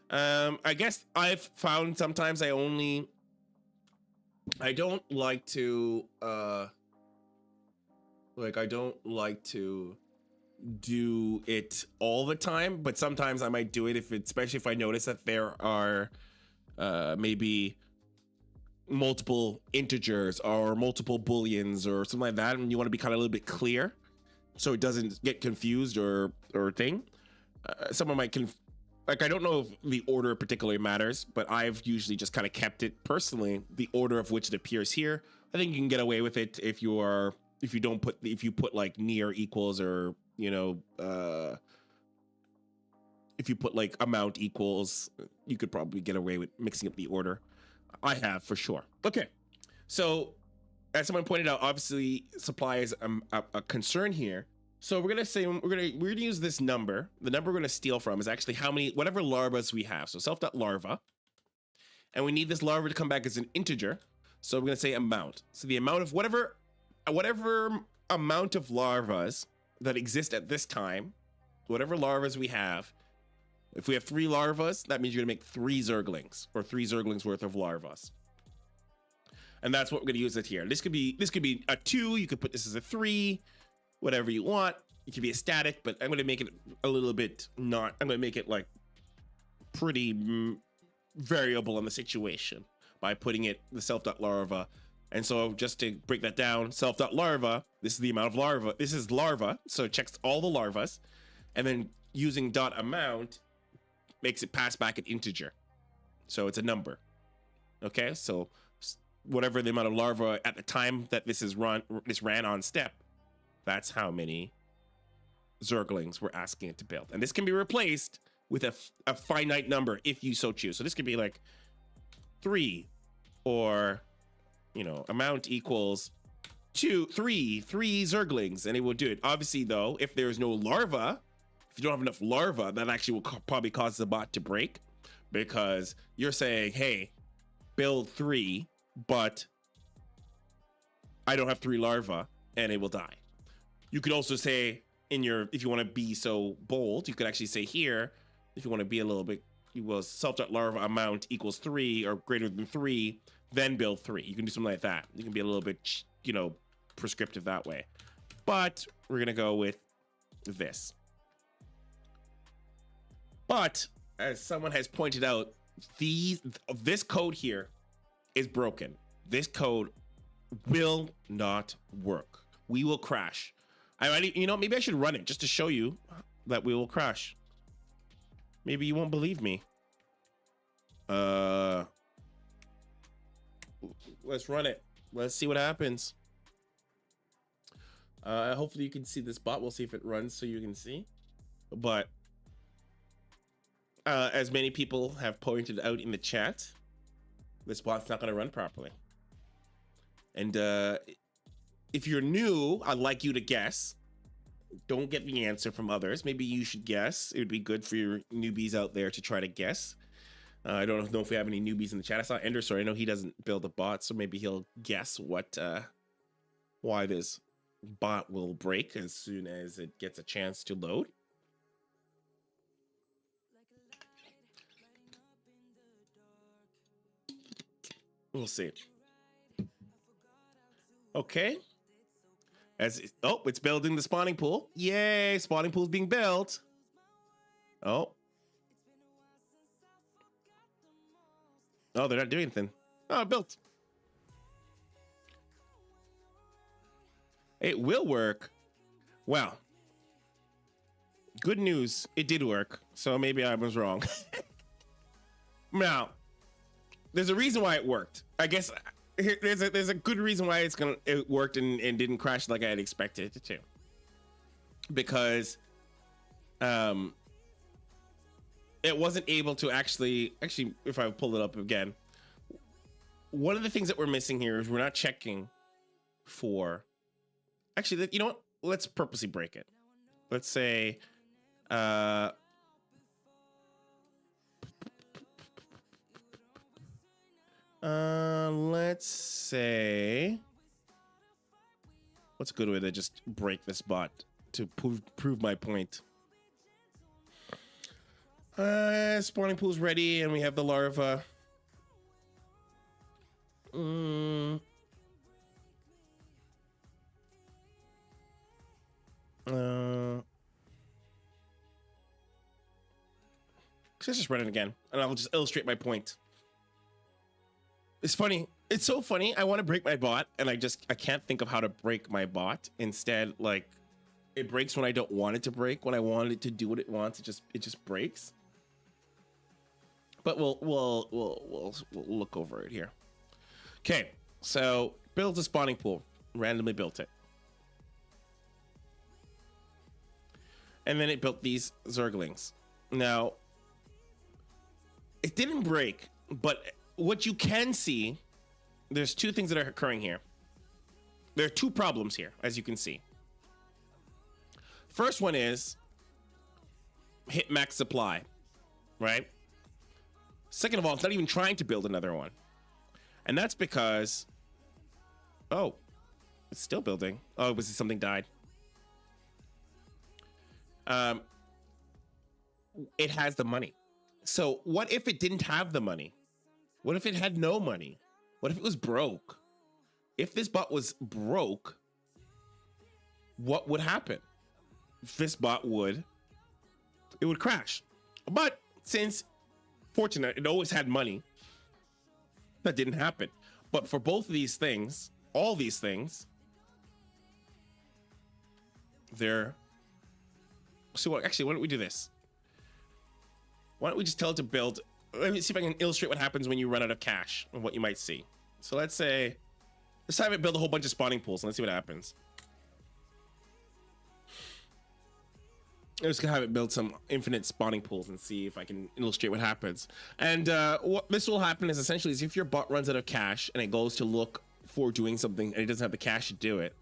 I guess I've found sometimes I don't like to do it all the time, but sometimes I might do it especially if I notice that there are maybe multiple integers or multiple booleans or something like that, and you want to be kind of a little bit clear so it doesn't get confused or thing. Someone might like, I don't know if the order particularly matters, but I've usually just kind of kept it personally, the order of which it appears here. I think you can get away with it if you put like near equals, or if you put like amount equals, you could probably get away with mixing up the order. I have, for sure. Okay, so as someone pointed out, obviously supply is a concern here. So we're gonna use this number. The number we're gonna steal from is actually whatever larvas we have. So self.larva, and we need this larva to come back as an integer. So we're gonna say amount. So the amount of whatever amount of larvas that exist at this time, whatever larvas we have. If we have 3 larvas, that means you're gonna make 3 Zerglings, or 3 Zerglings worth of larvas. And that's what we're gonna use it here. This could be a 2. You could put this as a 3. Whatever you want. It could be a static, but I'm going to make it a little bit I'm going to make it like pretty variable in the situation by putting the self.larva. And so just to break that down, self.larva, this is the amount of larva. This is larva, so it checks all the larvas. And then using .amount makes it pass back an integer. So it's a number. Okay, so whatever the amount of larva at the time that this ran on step, that's how many Zerglings we're asking it to build. And this can be replaced with a finite number if you so choose. So this could be like 3, or, amount equals 3 Zerglings, and it will do it. Obviously, though, if there's no larva If you don't have enough larvae, that actually will probably cause the bot to break, because you're saying, hey, build 3, but I don't have 3 larvae, and it will die. You could also say if you want to be so bold, you could actually say here, if you want to be a little bit, you will self.larva amount equals 3 or greater than 3, then build 3. You can do something like that. You can be a little bit, prescriptive that way. But we're going to go with this. But as someone has pointed out, this code here is broken. This code will not work. We will crash. Maybe I should run it just to show you that we will crash. Maybe you won't believe me. Let's run it. Let's see what happens. Hopefully you can see this bot. We'll see if it runs so you can see. But as many people have pointed out in the chat, this bot's not going to run properly. And if you're new, I'd like you to guess. Don't get the answer from others. Maybe you should guess. It would be good for your newbies out there to try to guess. I don't know if we have any newbies in the chat. I saw Endersoy. I know he doesn't build a bot, so maybe he'll guess why this bot will break as soon as it gets a chance to load. We'll see. Okay. It's building the spawning pool. Yay, spawning pool's being built. Oh, they're not doing anything. Oh, built. It will work. Well, good news. It did work. So maybe I was wrong. Now, there's a reason why it worked. I guess there's a good reason why it worked and didn't crash like I had expected it to. Because it wasn't able to actually if I pull it up again, one of the things that we're missing here is we're not checking for you know what, let's purposely break it. Let's say let's say, what's a good way to just break this bot to prove my point? Spawning pool's ready and we have the larva. Let's just run it again and I'll just illustrate my point. It's funny. It's so funny. I want to break my bot and I can't think of how to break my bot. Instead, like, it breaks when I don't want it to break. When I want it to do what it wants, it just breaks. But we'll look over it here. Okay, so builds a spawning pool. Randomly built it. And then it built these Zerglings. Now, it didn't break, but what you can see, there's two things that are occurring here. There are two problems here, as you can see. First one is hit max supply, right? Second of all, it's not even trying to build another one. And that's because, oh, it's still building. Oh, was it something died? It has the money. So what if it didn't have the money? What if it had no money? What if it was broke? If this bot was broke, what would happen? This bot would crash. But since, fortunate, it always had money, that didn't happen. But for both of these things, all these things, they're... So actually, why don't we do this? Why don't we just tell it to build... Let me see if I can illustrate what happens when you run out of cash and what you might see. So let's say, let's have it build a whole bunch of spawning pools and let's see what happens. I'm just gonna have it build some infinite spawning pools and see if I can illustrate what happens. And what this will happen is essentially is if your bot runs out of cash and it goes to look for doing something and it doesn't have the cash to do it,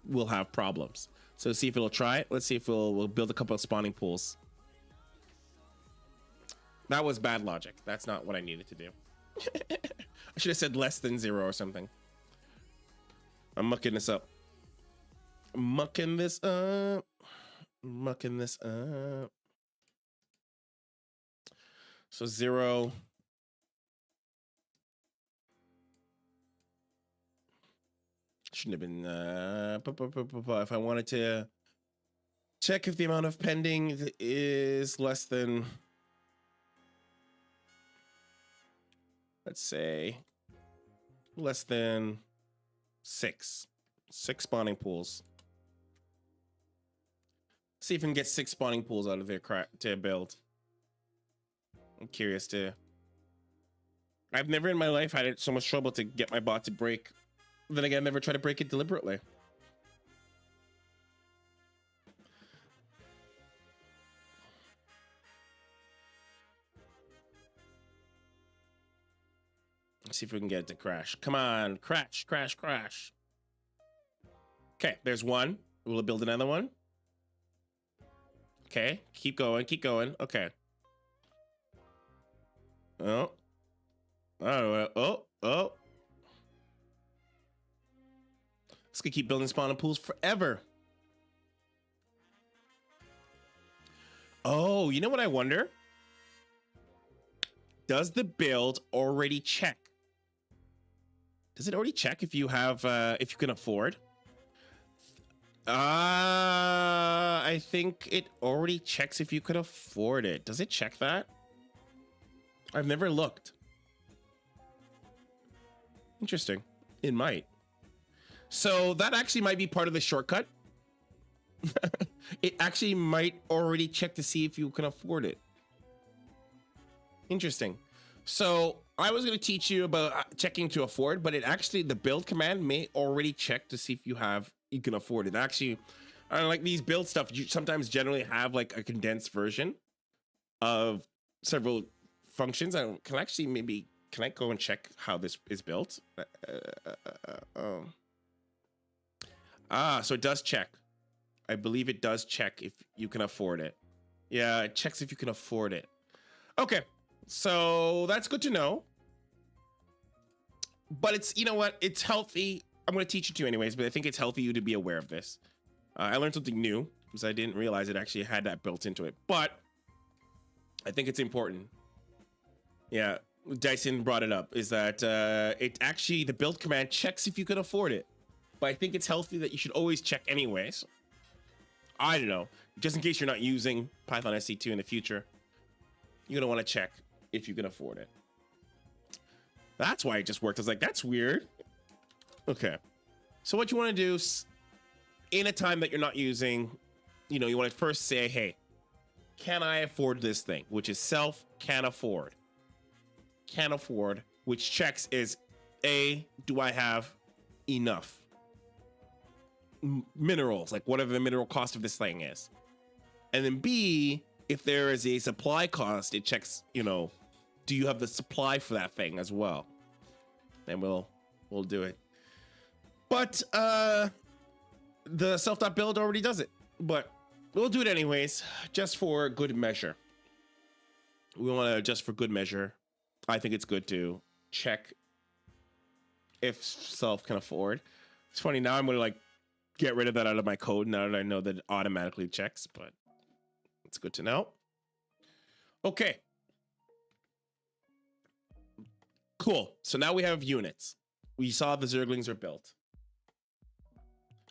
we'll have problems. So let's see if it'll try it. Let's see if we'll build a couple of spawning pools. That was bad logic. That's not what I needed to do. I should have said less than 0 or something. I'm mucking this up. Mucking this up. Mucking this up. So 0. Shouldn't have been. If I wanted to check if the amount of pending is less than, let's say, less than 6 spawning pools. See if we can get 6 spawning pools out of there to build. I'm curious to. I've never in my life had so much trouble to get my bot to break. Then again, never try to break it deliberately. Let's see if we can get it to crash. Come on, crash, crash, crash. Okay, there's one. We'll build another one. Okay, keep going, keep going. Okay. Oh. Oh. It's gonna keep building spawning pools forever. Oh, you know what I wonder? Does the build already check? Does it already check if you have, if you can afford? I think it already checks if you could afford it. Does it check that? I've never looked. Interesting. It might. So that actually might be part of the shortcut. It actually might already check to see if you can afford it. Interesting. So I was going to teach you about checking to afford, but it actually, the build command may already check to see if you can afford it. Actually, like these build stuff, you sometimes generally have like a condensed version of several functions. I can actually maybe, can I go and check how this is built? So it does check. I believe it does check if you can afford it. Yeah, it checks if you can afford it. Okay, so that's good to know. But it's, you know what? It's healthy. I'm going to teach it to you anyways, but I think it's healthy you to be aware of this. I learned something new because I didn't realize it actually had that built into it. But I think it's important. Yeah, Dyson brought it up, is that it actually, the build command checks if you can afford it. But I think it's healthy that you should always check anyways. I don't know. Just in case you're not using Python SC2 in the future, you're going to want to check if you can afford it. That's why it just worked. I was like, that's weird. Okay. So what you want to do in a time that you're not using, you know, you want to first say, hey, can I afford this thing? Which is self can afford. Can afford, which checks is A, do I have enough minerals, like whatever the mineral cost of this thing is. And then B, if there is a supply cost, it checks, you know, do you have the supply for that thing as well? And we'll do it. But the self.build already does it, but we'll do it anyways, just for good measure. We want to, just for good measure, I think it's good to check if self can afford. It's funny, now I'm going to like get rid of that out of my code now that I know that it automatically checks, but it's good to know. Okay. Cool. So now we have units. We saw the Zerglings are built.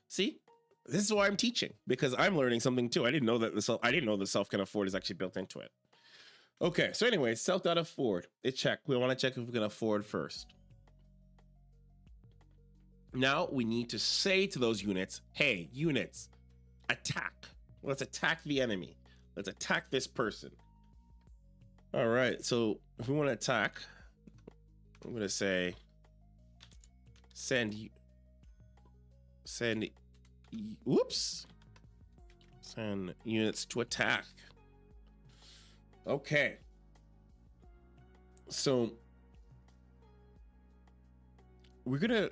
See? This is why I'm teaching, because I'm learning something too. I didn't know that the self can afford is actually built into it. Okay, so anyway, self.afford. It checked. We want to check if we can afford first. Now we need to say to those units, hey, units, attack. Let's attack the enemy. Let's attack this person. All right, so if we want to attack, I'm going to say send units to attack. Okay. So we're gonna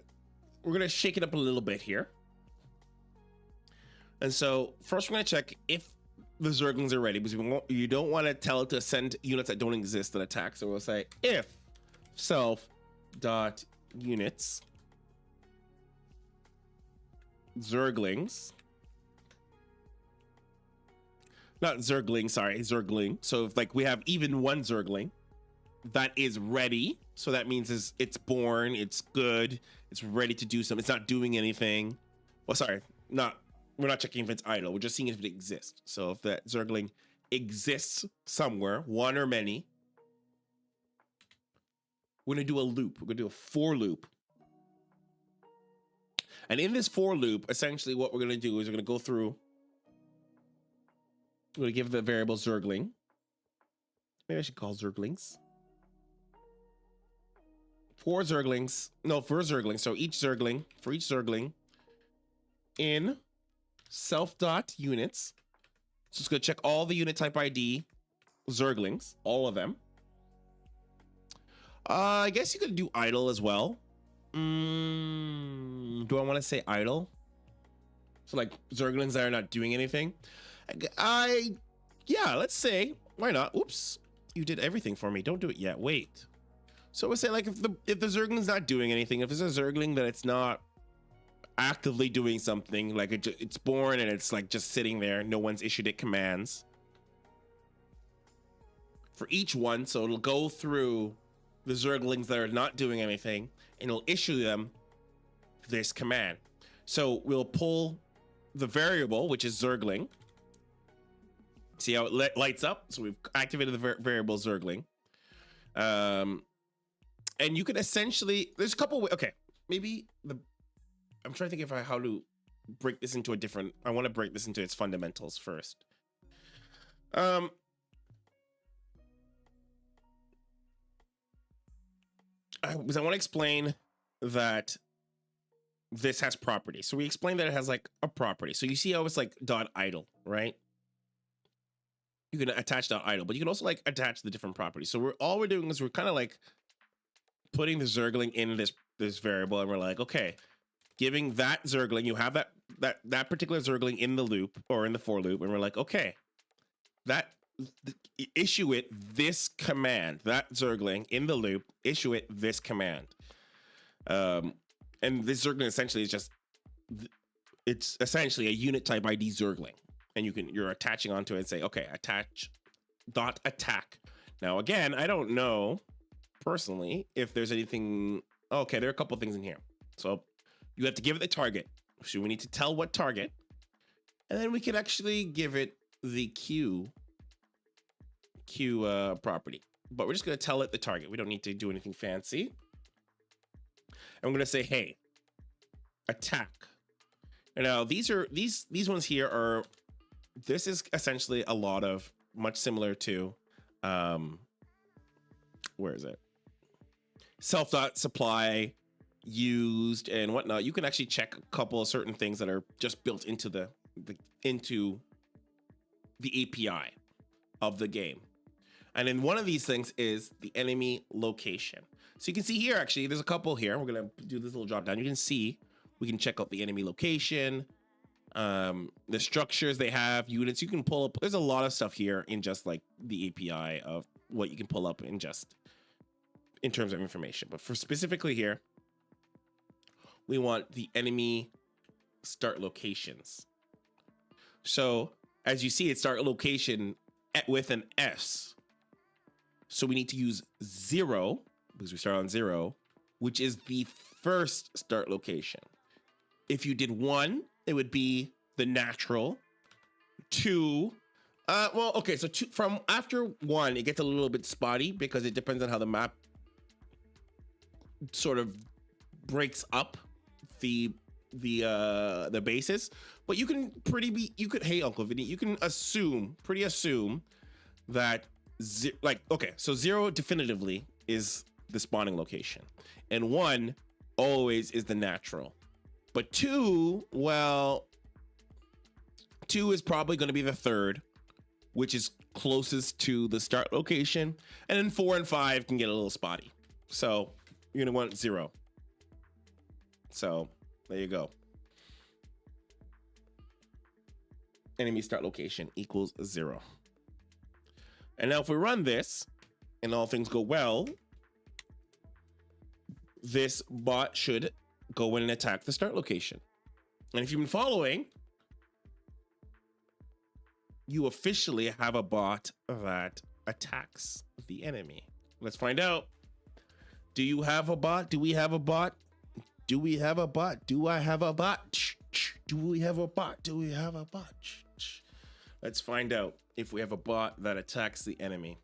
shake it up a little bit here. And so first we're gonna check if the Zerglings are ready, because you don't want to tell it to send units that don't exist that attack. So we'll say if self dot units Zerglings, not Zergling, sorry, Zergling. So if like we have even one Zergling that is ready, so that means it's born, it's good, it's ready to do something, it's not doing anything. Well, sorry, we're not checking if it's idle, we're just seeing if it exists. So if that Zergling exists somewhere, one or many, we're gonna do a loop. We're gonna do a for loop. And in this for loop, essentially what we're gonna do is we're gonna go through, we're gonna give the variable Zergling. Maybe I should call Zerglings. For Zergling. So each Zergling, for each Zergling in self dot units. So it's gonna check all the unit type ID Zerglings, all of them. I guess you could do idle as well. Do I want to say idle? So like Zerglings that are not doing anything. Yeah, let's say, why not? Oops, you did everything for me. Don't do it yet. Wait. So we'll say like if the Zergling's not doing anything, if there's a Zergling that it's not actively doing something, like it's born and it's like just sitting there, no one's issued it commands for each one. So it'll go through the Zerglings that are not doing anything and it'll issue them this command. So we'll pull the variable, which is Zergling. See how it lights up? So we've activated the variable Zergling. And you can essentially, there's a couple ways. Okay, maybe I'm trying to think of how to break this into a different, I want to break this into its fundamentals first. Because I want to explain that this has properties. So we explained that it has like a property. So you see how it's like dot idle, right? You can attach dot idle, but you can also like attach the different properties. So all we're doing is we're kind of like putting the Zergling in this variable, and we're like, okay, giving that Zergling, you have that particular Zergling in the loop or in the for loop, and we're like, okay, issue it this command, that Zergling in the loop, issue it this command. And this Zergling essentially is just, it's essentially a unit type ID Zergling, and you're attaching onto it and say, okay, attach dot attack. Now again, I don't know personally if there's anything. Okay, there are a couple things in here. So you have to give it the target. So we need to tell what target, and then we can actually give it the Q property. But we're just going to tell it the target. We don't need to do anything fancy. And we're going to say, hey, attack. And now these ones here are, this is essentially a lot of much similar to where is it? Self.supply used and whatnot. You can actually check a couple of certain things that are just built into the API of the game. And then one of these things is the enemy location. So you can see here, actually, there's a couple here. We're going to do this little drop down. You can see, we can check out the enemy location, the structures they have, units you can pull up. There's a lot of stuff here in just like the API of what you can pull up in just in terms of information. But for specifically here, we want the enemy start locations. So as you see, it start location with an S. So we need to use 0 because we start on 0, which is the first start location. If you did 1, it would be the natural. 2, well, okay, so 2, from after 1, it gets a little bit spotty because it depends on how the map sort of breaks up the basis. But you can hey Uncle Vinny, you can assume that so 0 definitively is the spawning location, and 1 always is the natural. But 2, well, 2 is probably going to be the third, which is closest to the start location, and then 4 and 5 can get a little spotty. So you're going to want 0. So there you go. enemy start location equals 0. And now if we run this and all things go well, this bot should go in and attack the start location. And if you've been following, you officially have a bot that attacks the enemy. Let's find out. Do you have a bot? Do we have a bot? Do we have a bot? Do I have a bot? Do we have a bot? Do we have a bot? Let's find out if we have a bot that attacks the enemy.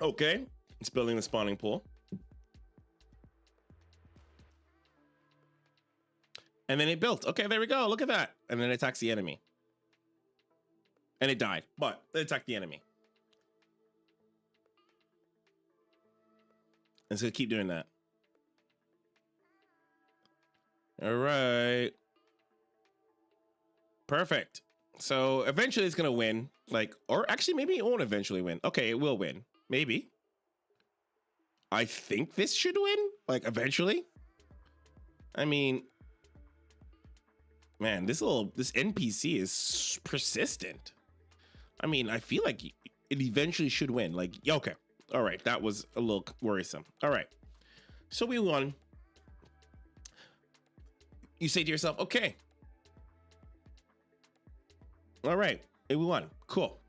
Okay, it's building the spawning pool. And then it built. Okay, there we go. Look at that. And then it attacks the enemy. And it died, but it attacked the enemy. And so keep doing that. All right. Perfect. So eventually it's going to win. Like, or actually maybe it won't eventually win. Okay, it will win. Maybe. I think this should win. Like, eventually. I mean, man, this NPC is persistent. I mean, I feel like it eventually should win. Like, okay. All right. That was a little worrisome. All right. So we won. You say to yourself, okay. All right. We won. Cool.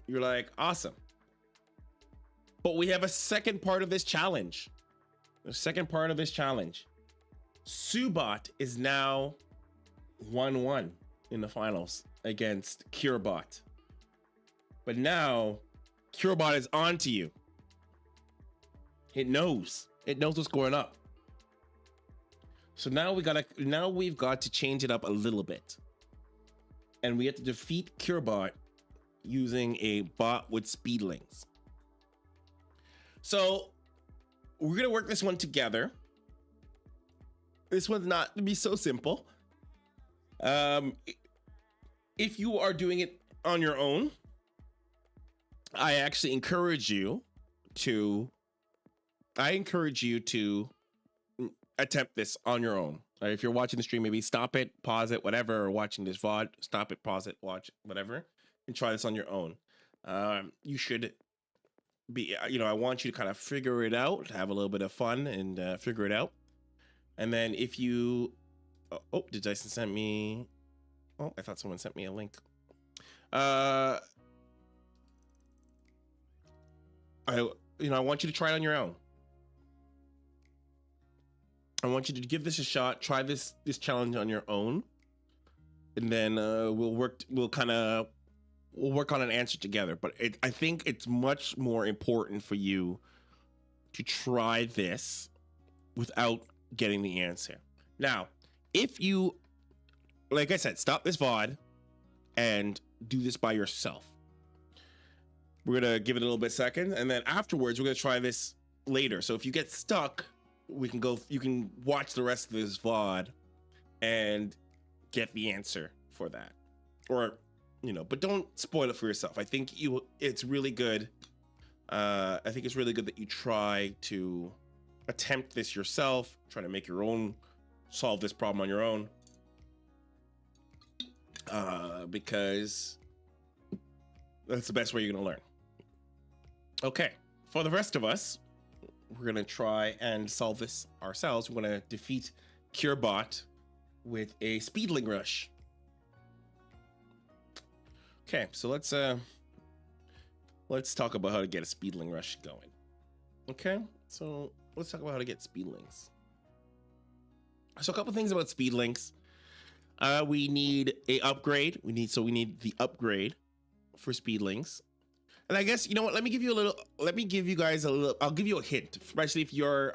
You're like, awesome. But we have a second part of this challenge. The second part of this challenge. Subot is now 1-1 in the finals against CureBot. But now CureBot is on to you. It knows. It knows what's going up. So now we've got to change it up a little bit. And we have to defeat CureBot using a bot with speedlings. So we're gonna work this one together. This one's not gonna be so simple. If you are doing it on your own, I actually encourage you to attempt this on your own. If you're watching the stream, maybe stop it, pause it, whatever, or watching this VOD, stop it, pause it, watch it, whatever, and try this on your own. You should be, I want you to kind of figure it out, have a little bit of fun and figure it out. And then if you, did Dyson send me, I thought someone sent me a link. I want you to try it on your own. I want you to give this a shot. Try this challenge on your own, and then we'll work on an answer together. But I think it's much more important for you to try this without getting the answer. Now, if you, like I said, stop this VOD and do this by yourself. We're gonna give it a little bit second, and then afterwards we're gonna try this later. So if you get stuck, you can watch the rest of this VOD and get the answer for that. Or, but don't spoil it for yourself. I think it's really good. I think it's really good that you try to attempt this yourself, try to make your own, solve this problem on your own. Because that's the best way you're gonna learn. Okay, for the rest of us, we're gonna try and solve this ourselves. We're gonna defeat CureBot with a Speedling Rush. Okay, so let's talk about how to get a Speedling Rush going. Okay, so let's talk about how to get Speedlings. So a couple things about Speedlings. We need a upgrade. We need the upgrade for Speedlings. And I guess, you know what, let me give you guys a little, I'll give you a hint, especially if you're,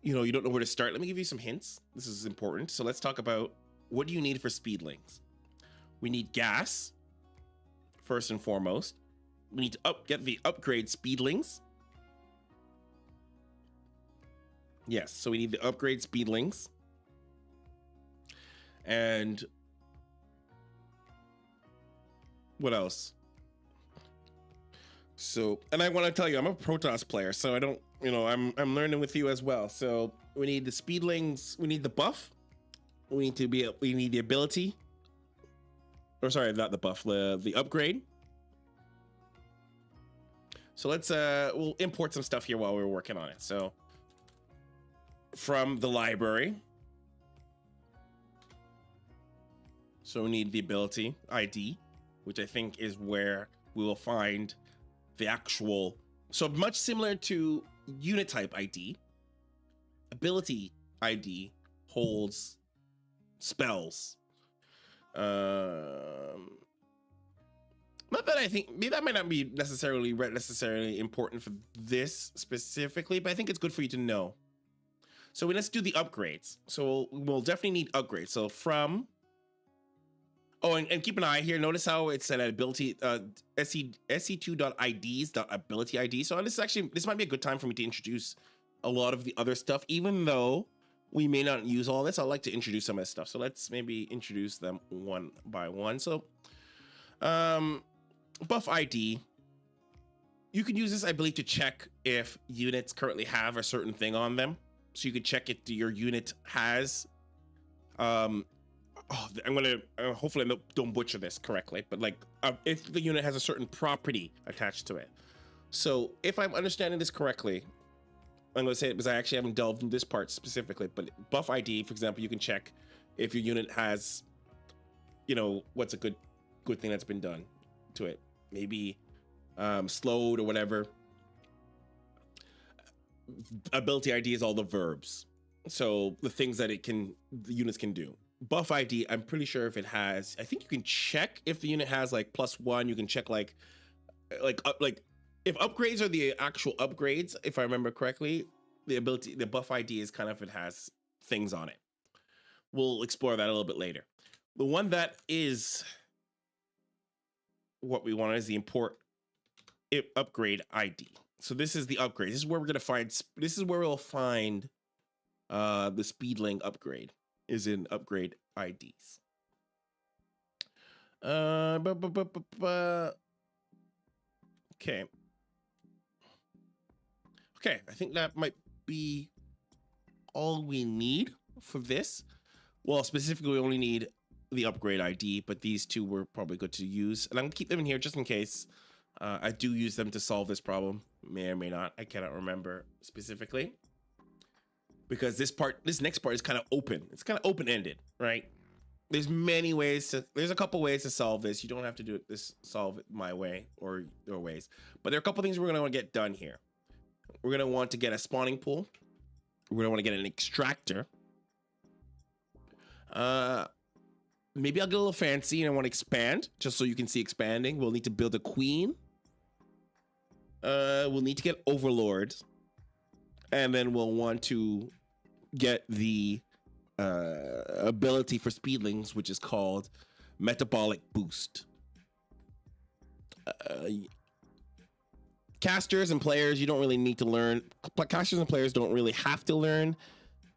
you don't know where to start. Let me give you some hints. This is important. So let's talk about what do you need for Speedlings. We need gas, first and foremost. We need to get the upgrade Speedlings. Yes, so we need the upgrade Speedlings. And what else? So, and I want to tell you, I'm a Protoss player, so I don't, I'm learning with you as well. So we need the speedlings, we need the buff, we need the ability, or sorry, not the buff, the upgrade. So let's we'll import some stuff here while we're working on it. So from the library. So we need the ability ID, which I think is where we will find the actual, so much similar to unit type ID, ability ID holds spells. Not that I think, maybe that might not be necessarily important for this specifically, but I think it's good for you to know. So let's do the upgrades. So we'll definitely need upgrades. So from, oh, and keep an eye here. Notice how it said ability, sc2.ids.ability ID. So this might be a good time for me to introduce a lot of the other stuff, even though we may not use all this. I'd like to introduce some of this stuff. So let's maybe introduce them one by one. So, buff ID. You can use this, I believe, to check if units currently have a certain thing on them. So you could check if your unit has, I'm gonna hopefully I don't butcher this correctly, but like if the unit has a certain property attached to it. So if I'm understanding this correctly, I'm gonna say it because I actually haven't delved into this part specifically, but buff ID, for example, you can check if your unit has, what's a good thing that's been done to it. Maybe slowed or whatever. Ability ID is all the verbs. So the things that the units can do. Buff ID, I'm pretty sure if it has, I think you can check if the unit has like +1, you can check like if upgrades are the actual upgrades, if I remember correctly, the buff ID is kind of, it has things on it. We'll explore that a little bit later. The one that is what we want is the upgrade ID. So this is the upgrade. This is where we'll find the speedling upgrade is in upgrade IDs. Okay. Okay, I think that might be all we need for this. Well, specifically, we only need the upgrade ID, but these two were probably good to use. And I'm gonna keep them in here just in case I do use them to solve this problem. May or may not, I cannot remember specifically. Because this next part is kind of open. It's kind of open-ended, right? There's a couple ways to solve this. You don't have to solve it my way or your ways. But there are a couple things we're gonna want to get done here. We're gonna want to get a spawning pool. We're gonna want to get an extractor. Maybe I'll get a little fancy and I want to expand, just so you can see expanding. We'll need to build a queen. We'll need to get overlords. And then we'll want to get the ability for speedlings, which is called metabolic boost. Casters and players, you don't really need to learn. Casters and players don't really have to learn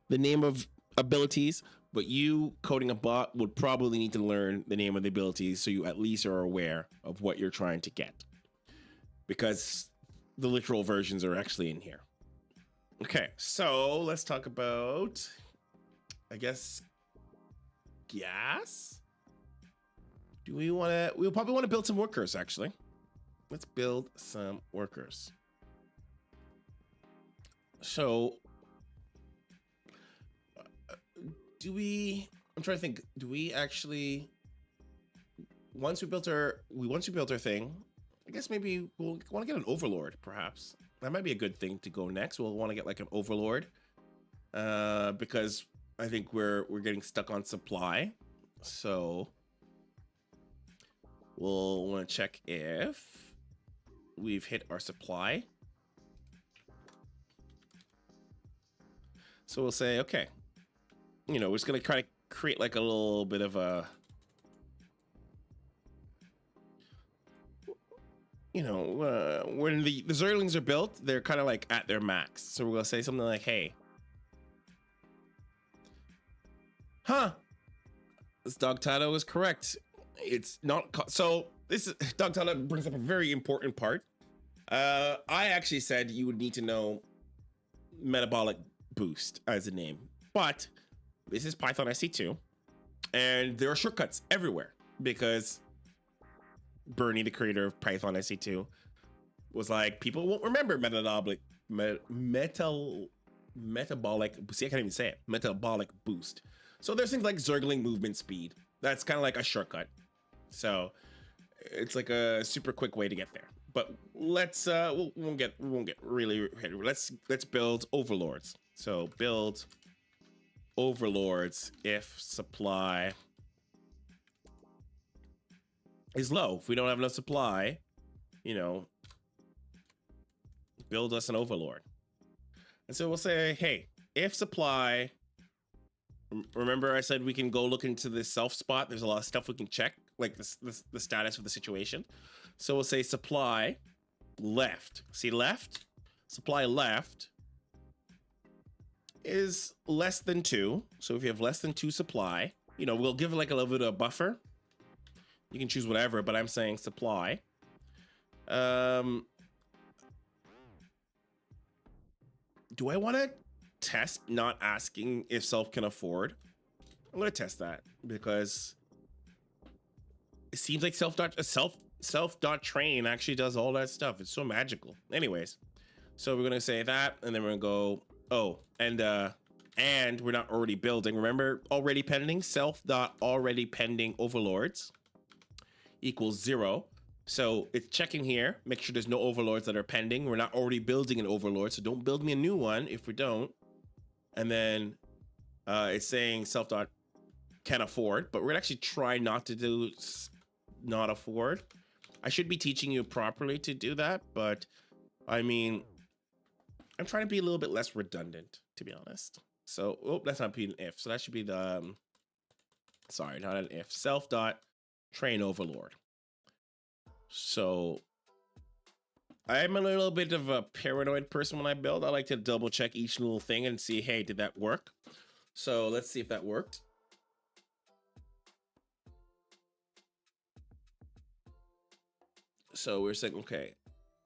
the name of abilities, but you coding a bot would probably need to learn the name of the abilities so you at least are aware of what you're trying to get, because the literal versions are actually in here. Okay, so let's talk about, I guess, gas. We'll probably want to build some workers, actually. Let's build some workers. So, I'm trying to think, do we actually, once we built our thing, I guess maybe we'll want to get an overlord, perhaps. That might be a good thing to go next. We'll want to get like an overlord, because I think we're getting stuck on supply. So we'll want to check if we've hit our supply. So we'll say, okay, we're just gonna try to create like a little bit of a, when the Zerglings are built, they're kind of like at their max. So we're gonna say something like, hey, this dog title is correct. It's not, so this is, dog title brings up a very important part. I actually said you would need to know metabolic boost as a name, but this is Python SC2, and there are shortcuts everywhere because Bernie, the creator of Python SC2, was like, people won't remember metabolic see, I can't even say it, metabolic boost. So there's things like Zergling movement speed. That's kind of like a shortcut. So it's like a super quick way to get there. But let's we won't get really, let's build overlords. So build overlords if supply is low. If we don't have enough supply, you know, build us an overlord. And so we'll say, hey, if supply, remember I said we can go look into this self spot. There's a lot of stuff we can check, like the status of the situation. So we'll say supply left. See left? Supply left is less than 2. So if you have less than 2 supply, you know, we'll give it like a little bit of a buffer. You can choose whatever, but I'm saying supply. Do I want to test not asking if self can afford? I'm going to test that because it seems like self.train actually does all that stuff. It's so magical. Anyways, so we're going to say that, and then we're going to go, oh, and we're not already building. Remember, already pending, self.already pending overlords equals 0. So it's checking here, make sure there's no overlords that are pending. We're not already building an overlord, so don't build me a new one if we don't. And then it's saying self dot can afford, but we're gonna actually try not to do not afford. I should be teaching you properly to do that, but I mean, I'm trying to be a little bit less redundant, to be honest. So, oh, that's not being an if. So that should be the, sorry, not an if. Self dot train overlord. So I'm a little bit of a paranoid person when I build. I like to double check each little thing and see, hey, did that work? So let's see if that worked. So we're saying, okay,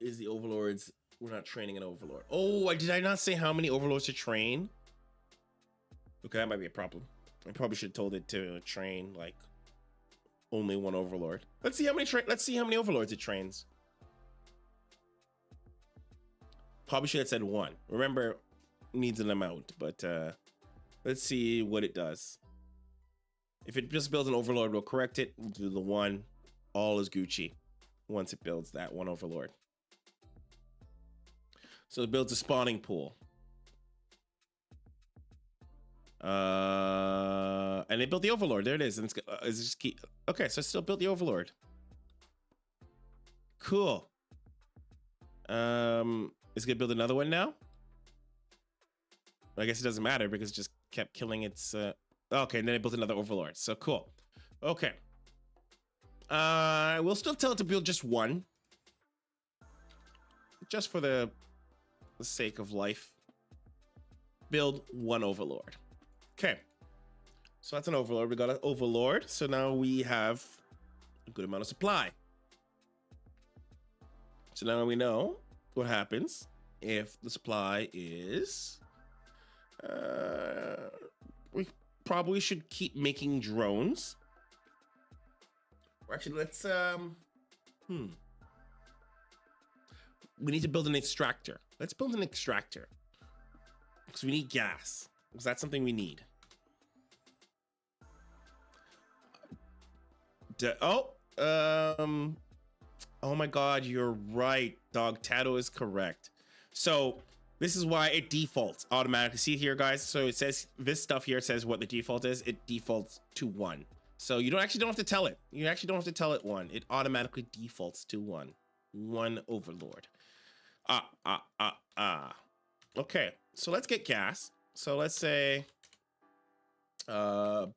is the overlords, we're not training an overlord. Oh, did I not say how many overlords to train? Okay, that might be a problem. I probably should have told it to train like only 1 overlord. Let's see how many overlords it trains. Probably should have said 1. Remember, needs an amount, but let's see what it does. If it just builds an overlord, we'll correct it. We'll do the 1. All is Gucci once it builds that 1 overlord. So it builds a spawning pool. And it built the overlord. There it is. And it's just keep. Okay, so it still built the overlord. Cool. Is it gonna build another one now? I guess it doesn't matter because it just kept killing its. Okay, and then it built another overlord. So cool. Okay. We'll still tell it to build just 1, just for the sake of life. Build 1 overlord. Okay. So that's an overlord. We got an overlord. So now we have a good amount of supply. So now we know what happens if the supply is. We probably should keep making drones. Or actually, let's we need to build an extractor. Let's build an extractor because we need gas. Because that's something we need. Oh my God, you're right. Dog Tato is correct. So this is why it defaults automatically. See here, guys. So it says this stuff here says what the default is. It defaults to 1. So you don't have to tell it. You actually don't have to tell it 1. It automatically defaults to 1. 1 overlord. Okay, so let's get gas. So let's say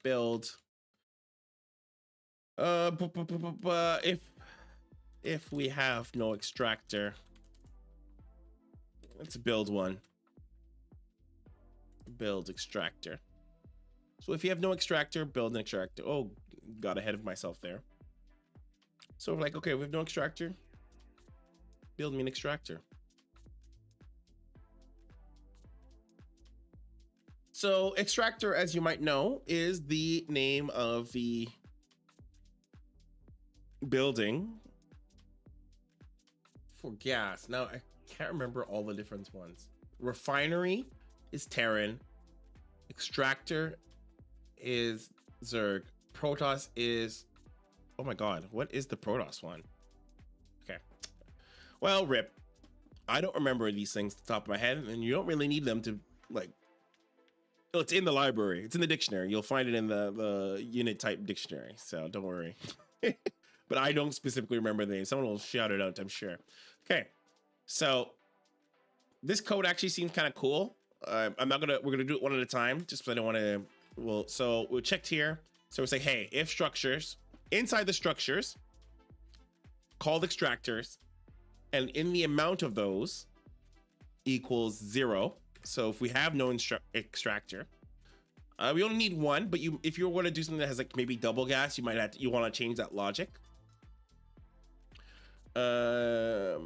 build if we have no extractor, let's build one. Build extractor. So if you have no extractor, build an extractor. Oh, got ahead of myself there. So we're like, okay, we have no extractor. Build me an extractor. So extractor, as you might know, is the name of the building for gas. Now, I can't remember all the different ones. Refinery is Terran. Extractor is Zerg. Protoss is... Oh my god, what is the Protoss one? Okay. Well, rip. I don't remember these things at the top of my head, and you don't really need them to, like... Oh, it's in the library. It's in the dictionary. You'll find it in the unit type dictionary, so don't worry. But I don't specifically remember the name. Someone will shout it out, I'm sure. Okay, so this code actually seems kind of cool. We're gonna do it one at a time, just because I don't want to. Well, so we checked here. So we say, hey, if structures inside the structures called extractors, and in the amount of those equals 0. So if we have no extractor, we only need one. But if you want to do something that has like maybe double gas, you might have you want to change that logic. A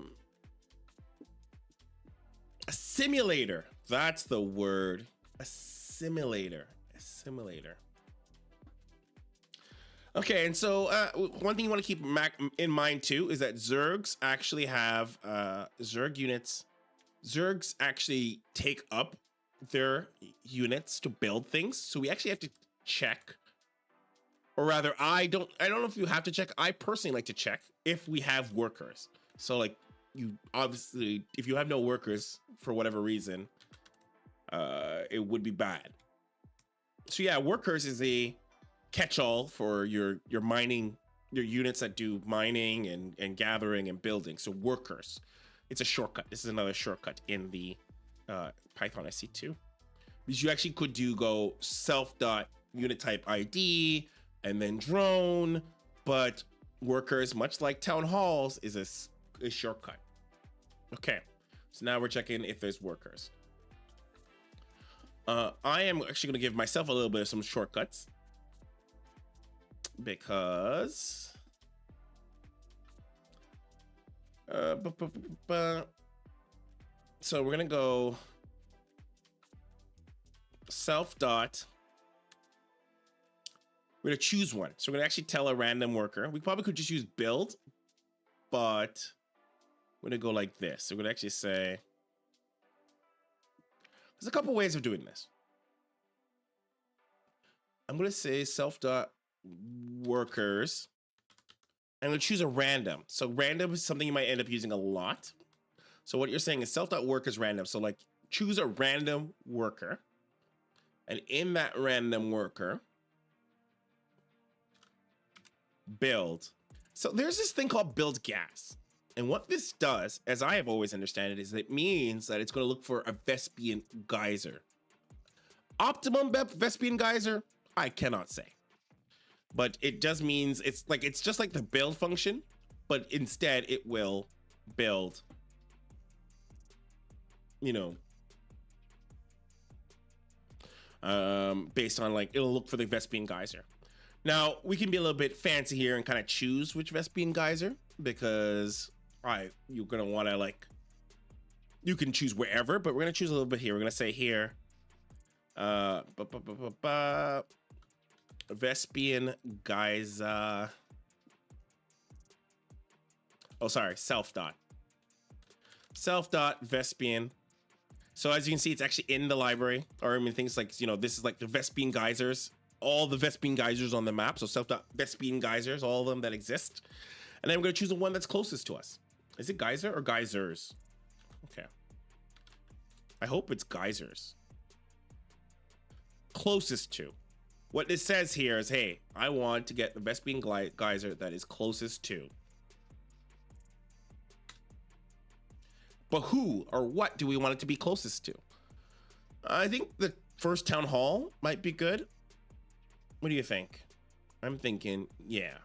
simulator. That's the word. A simulator. A simulator. Okay, and so one thing you want to keep in mind too is that Zergs actually have Zerg units. Zergs actually take up their units to build things, so we actually have to check, or rather, I don't know if you have to check. I personally like to check if we have workers. So like, you obviously, if you have no workers for whatever reason, it would be bad. So yeah, workers is a catch-all for your mining, your units that do mining and gathering and building. So workers. It's a shortcut. This is another shortcut in the Python SC2. Because you actually could go self.unit type ID and then drone, but workers, much like town halls, is a shortcut. Okay, so now we're checking if there's workers. I am actually going to give myself a little bit of some shortcuts because... So we're gonna go self dot. We're gonna choose one. So we're gonna actually tell a random worker. We probably could just use build, but we're gonna go like this. So we're gonna actually say there's a couple ways of doing this. I'm gonna say self dot workers. I'm going to choose a random. So random is something you might end up using a lot. So what you're saying is self.work is random. So like choose a random worker. And in that random worker, build. So there's this thing called build gas. And what this does, as I have always understood it, is it means that it's going to look for a Vespian geyser. Optimum Vespian geyser, I cannot say. But it does means it's just like the build function, but instead it will build, you know, based on like, it'll look for the Vespian geyser. Now we can be a little bit fancy here and kind of choose which Vespian geyser, because you're gonna want to like, you can choose wherever, but we're gonna choose a little bit here. We're gonna say here, Vespian geyser. Oh, sorry, self dot Vespian. So as you can see, it's actually in the library, or I mean things like, you know, this is like the Vespian geysers, all the Vespian geysers on the map. So self dot Vespian geysers, all of them that exist. And then we're gonna choose the one that's closest to us. Is it geyser or geysers? Okay. I hope it's geysers. Closest to. What it says here is, hey, I want to get the Vespian geyser that is closest to. But who or what do we want it to be closest to? I think the first town hall might be good. What do you think? I'm thinking, yeah.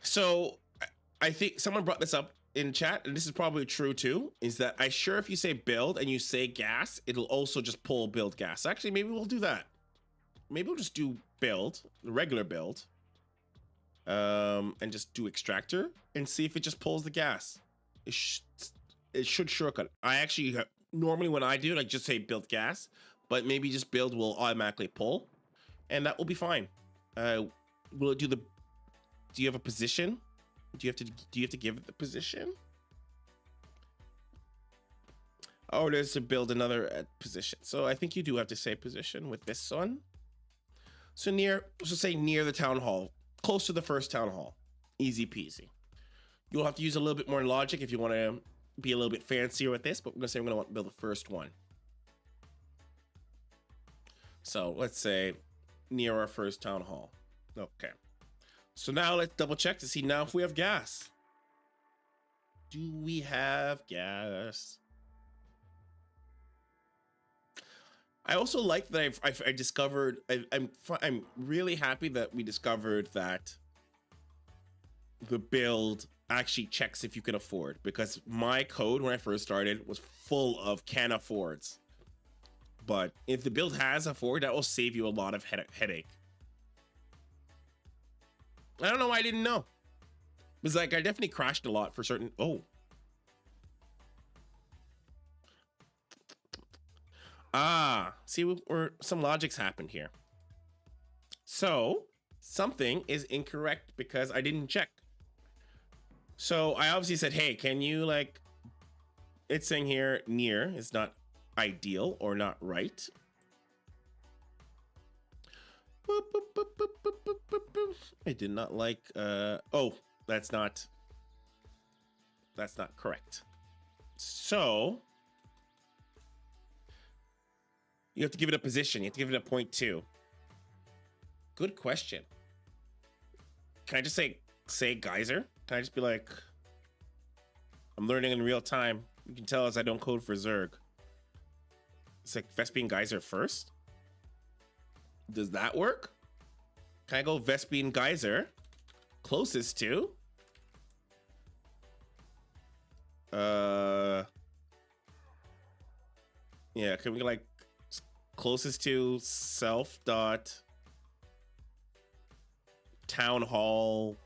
So I think someone brought this up in chat, and this is probably true too, is that I sure if you say build and you say gas, it'll also just pull build gas. Actually, maybe we'll do that. Maybe we'll just do build, the regular build. and just do extractor and see if it just pulls the gas. It should shortcut. I actually normally when I do it, I just say build gas, but maybe just build will automatically pull, and that will be fine. Will it do the? Do you have a position? Do you have to give it the position? Oh, there's to build another position. So I think you do have to say position with this one. So say near the town hall, close to the first town hall. Easy peasy. You'll have to use a little bit more logic if you want to be a little bit fancier with this, but we're gonna say we're gonna want to build the first one. So let's say near our first town hall. Okay. So now let's double check to see now if we have gas. Do we have gas? I also like that I discovered. I'm really happy that we discovered that the build actually checks if you can afford, because my code when I first started was full of can affords. But if the build has afford, that will save you a lot of headache. I don't know why I didn't know. It's like I definitely crashed a lot for certain. Oh. See where some logics happened here. So something is incorrect because I didn't check. So I obviously said, hey, can you like, it's saying here near is not ideal or not right. Boop, boop, boop, boop, boop, boop, boop, boop. I did not like, oh, that's not correct. So you have to give it a position. You have to give it a 0.2. Good question. Can I just say geyser? Can I just be like, I'm learning in real time. You can tell as I don't code for Zerg. It's like Vespene Geyser first. Does that work? Can I go Vespene Geyser closest to? Yeah, can we like closest to self dot town hall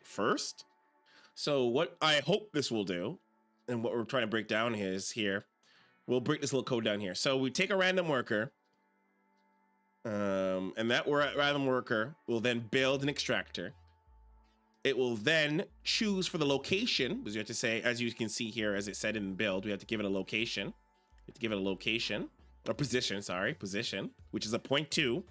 first? So what I hope this will do, and what we're trying to break down is here, we'll break this little code down here. So we take a random worker, and that random worker will then build an extractor. It will then choose for the location, because you have to say, as you can see here, as it said in the build, we have to give it a location. We have to give it a location, or position, sorry, position, which is a 0.2.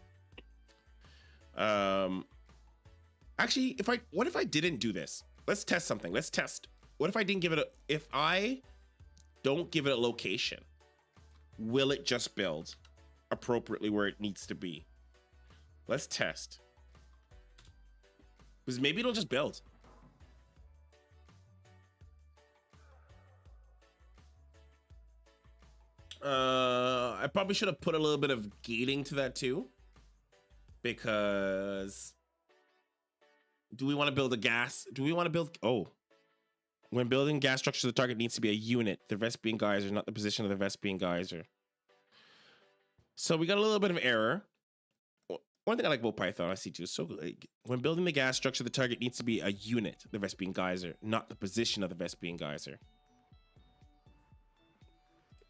Actually, what if I didn't do this? Let's test something. Let's test. What if I didn't give it if I don't give it a location, will it just build appropriately where it needs to be? Let's test. Because maybe it'll just build. I probably should have put a little bit of gating to that too. Because do we want to build a gas? Do we want to build? Oh, when building gas structures, the target needs to be a unit. The Vespene Geyser, not the position of the Vespene Geyser. So we got a little bit of error. One thing I like about Python, I see too, so like, when building the gas structure, the target needs to be a unit, the Vespene Geyser, not the position of the Vespene Geyser.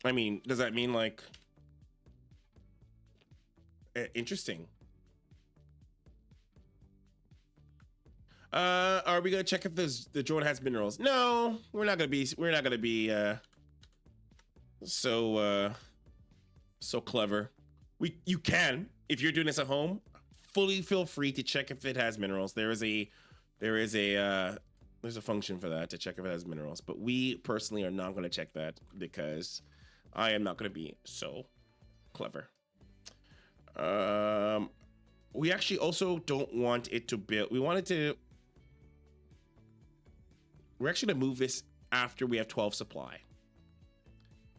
I mean, does that mean like interesting? Are we gonna check if the drone has minerals? No, we're not gonna be so clever. You can, if you're doing this at home, fully feel free to check if it has minerals. There's a function for that to check if it has minerals, but we personally are not going to check that because I am not going to be so clever. We actually also don't want it to build. We're actually going to move this after we have 12 supply.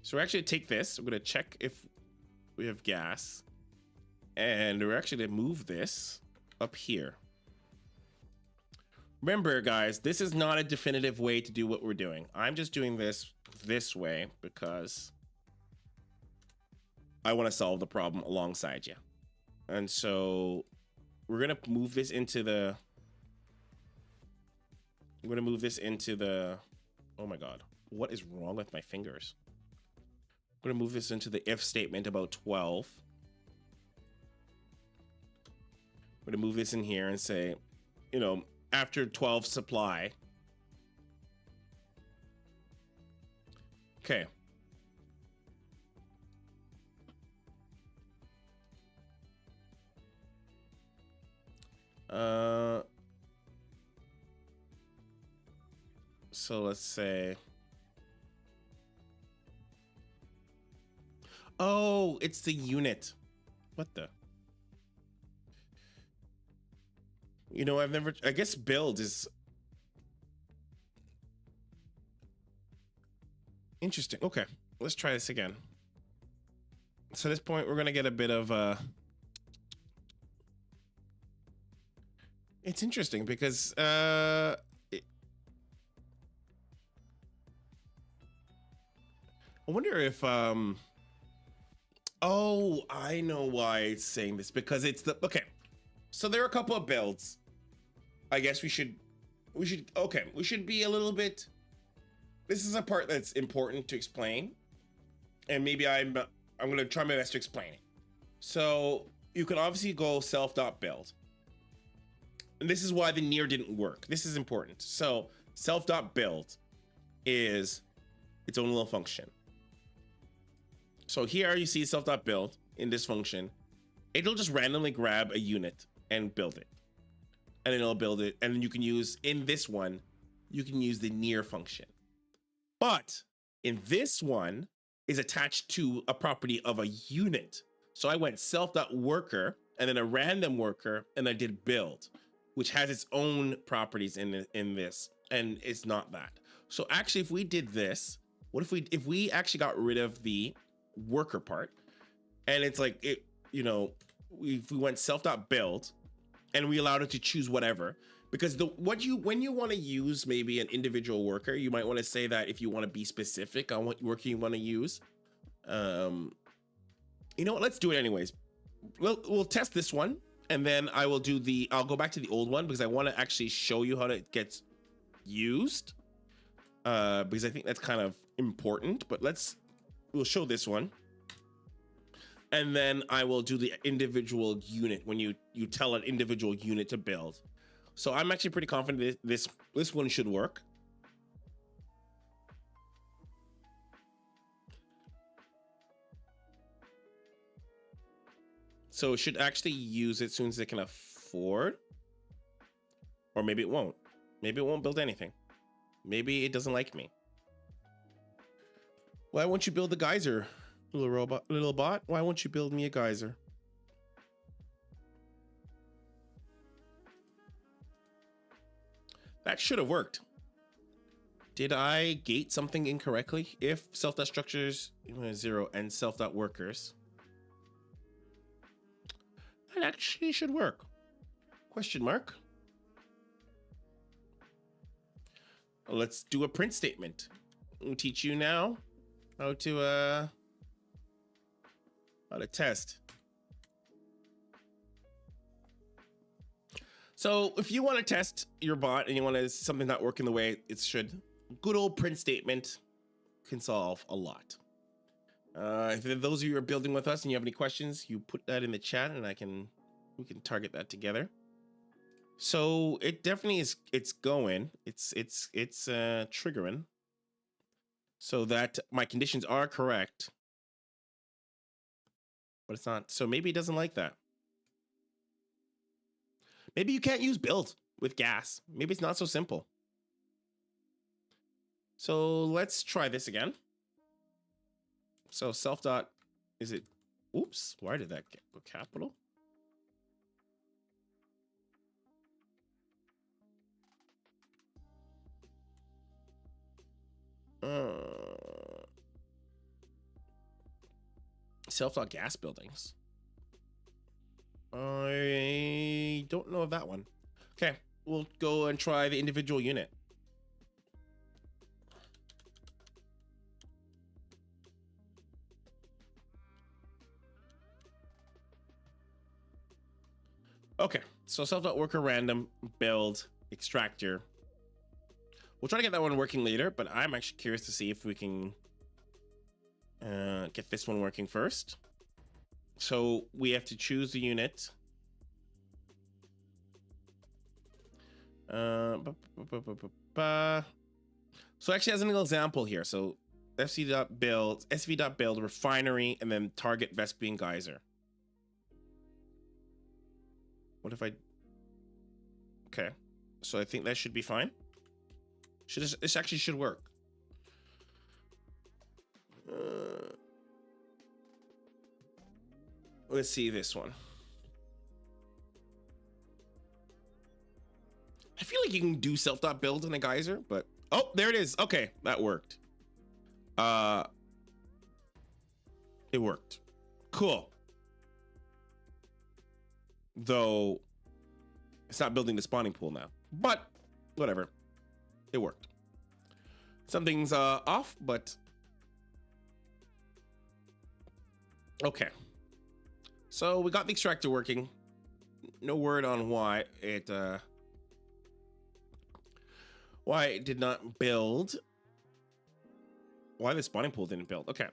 So we're actually going to take this. We're going to check if we have gas. And we're actually going to move this up here. Remember, guys, this is not a definitive way to do what we're doing. I'm just doing this way because I want to solve the problem alongside you. And so we're going to move this into the I'm going to move this into the, oh my God, what is wrong with my fingers? I'm going to move this into the if statement about 12. I'm going to move this in here and say, you know, after 12 supply. Okay. So let's say, oh, it's the unit. What the? You know, I've never, I guess build is interesting. Okay, let's try this again. So at this point, we're going to get a bit of, it's interesting because, I wonder if, oh, I know why it's saying this, because it's the, okay. So there are a couple of builds. I guess we should be a little bit, this is a part that's important to explain. And maybe I'm going to try my best to explain it. So you can obviously go self.build. And this is why the near didn't work. This is important. So self.build is its own little function. So here you see self.build in this function. It'll just randomly grab a unit and build it. And then it'll build it. And then you can use, in this one, you can use the near function. But in this one is attached to a property of a unit. So I went self.worker and then a random worker and I did build, which has its own properties in this. And it's not that. So actually, if we did this, what if we actually got rid of the worker part, and it's like, it, you know, if we went self.build and we allowed it to choose whatever, because when you want to use maybe an individual worker, you might want to say that if you want to be specific on what worker you want to use. You know what, let's do it anyways. We'll test this one, and then I'll go back to the old one because I want to actually show you how it gets used, because I think that's kind of important. But we'll show this one, and then I will do the individual unit when you tell an individual unit to build. So I'm actually pretty confident this one should work. So it should actually use it as soon as it can afford, or maybe it won't. Maybe it won't build anything. Maybe it doesn't like me. Why won't you build the geyser, little bot? Why won't you build me a geyser? That should have worked. Did I gate something incorrectly? If self.structures 0 and self.workers, that actually should work. Question mark. Let's do a print statement. We'll teach you now how to test. So if you want to test your bot and you want something not working the way it should, good old print statement can solve a lot. If those of you are building with us and you have any questions, you put that in the chat and we can target that together. So it definitely is, it's triggering so that my conditions are correct, but it's not. So maybe it doesn't like that. Maybe you can't use build with gas. Maybe it's not so simple. So let's try this again. So self dot, is it, oops, why did that go capital? Self dot gas buildings. I don't know of that one. Okay, we'll go and try the individual unit. Okay, so self.worker random build extractor. We'll try to get that one working later, but I'm actually curious to see if we can get this one working first. So we have to choose the unit. So actually, as an example here, so SV.build refinery, and then target Vespian Geyser. What if I... Okay, so I think that should be fine. This actually should work. Let's see this one. I feel like you can do self.build in a geyser, but oh, there it is. Okay, that worked. It worked. Cool. Though it's not building the spawning pool now, but whatever. It worked. Something's off, but okay. So we got the extractor working. No word on why it did not build. Why the spawning pool didn't build. Okay.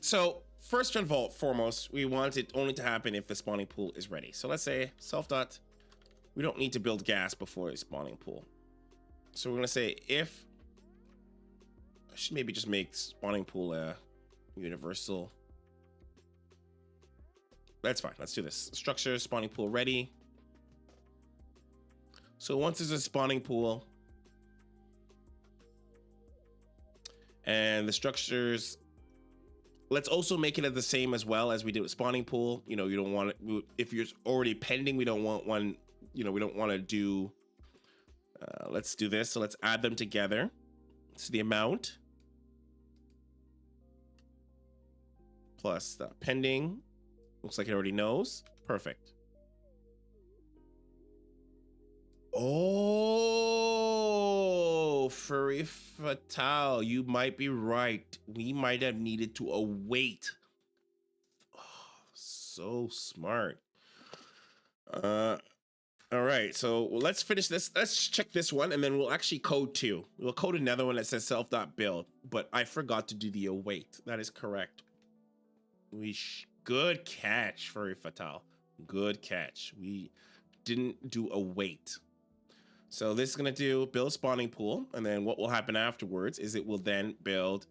So first and foremost, we want it only to happen if the spawning pool is ready. So let's say self dot. We don't need to build gas before a spawning pool. So we're gonna say if. I should maybe just make spawning pool a universal. That's fine. Let's do this. Structure spawning pool ready. So once there's a spawning pool and the structures, let's also make it the same as well as we did with spawning pool. You know, you don't want it if you're already pending. We don't want one. You know, we don't want to do. Let's do this. So let's add them together. It's the amount plus the pending. Looks like it already knows. Perfect. Oh, Furry Fatale, you might be right. We might have needed to await. Oh, so smart. All right, so let's finish this. Let's check this one, and then we'll actually code two. We'll code another one that says self.build, but I forgot to do the await. That is correct. Good catch, Furry Fatale. Good catch. We didn't do await. So this is going to do build spawning pool. And then what will happen afterwards is it will then build.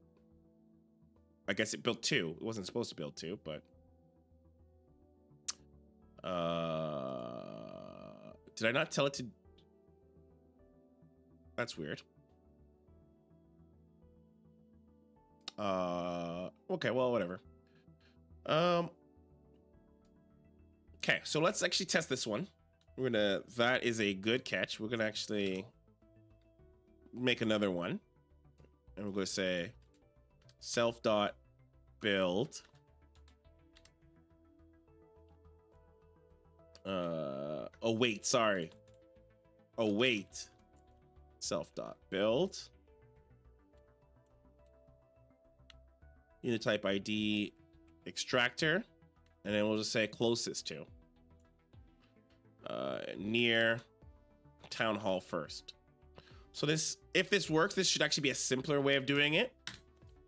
I guess it built two. It wasn't supposed to build two, but. Did I not tell it to? That's weird. Okay, well, whatever. Okay, so let's actually test this one. That is a good catch. We're gonna actually make another one. And we're gonna say self.build. Await, sorry. Await self.build. Unit type ID extractor. And then we'll just say closest to. Near town hall first. So if this works, this should actually be a simpler way of doing it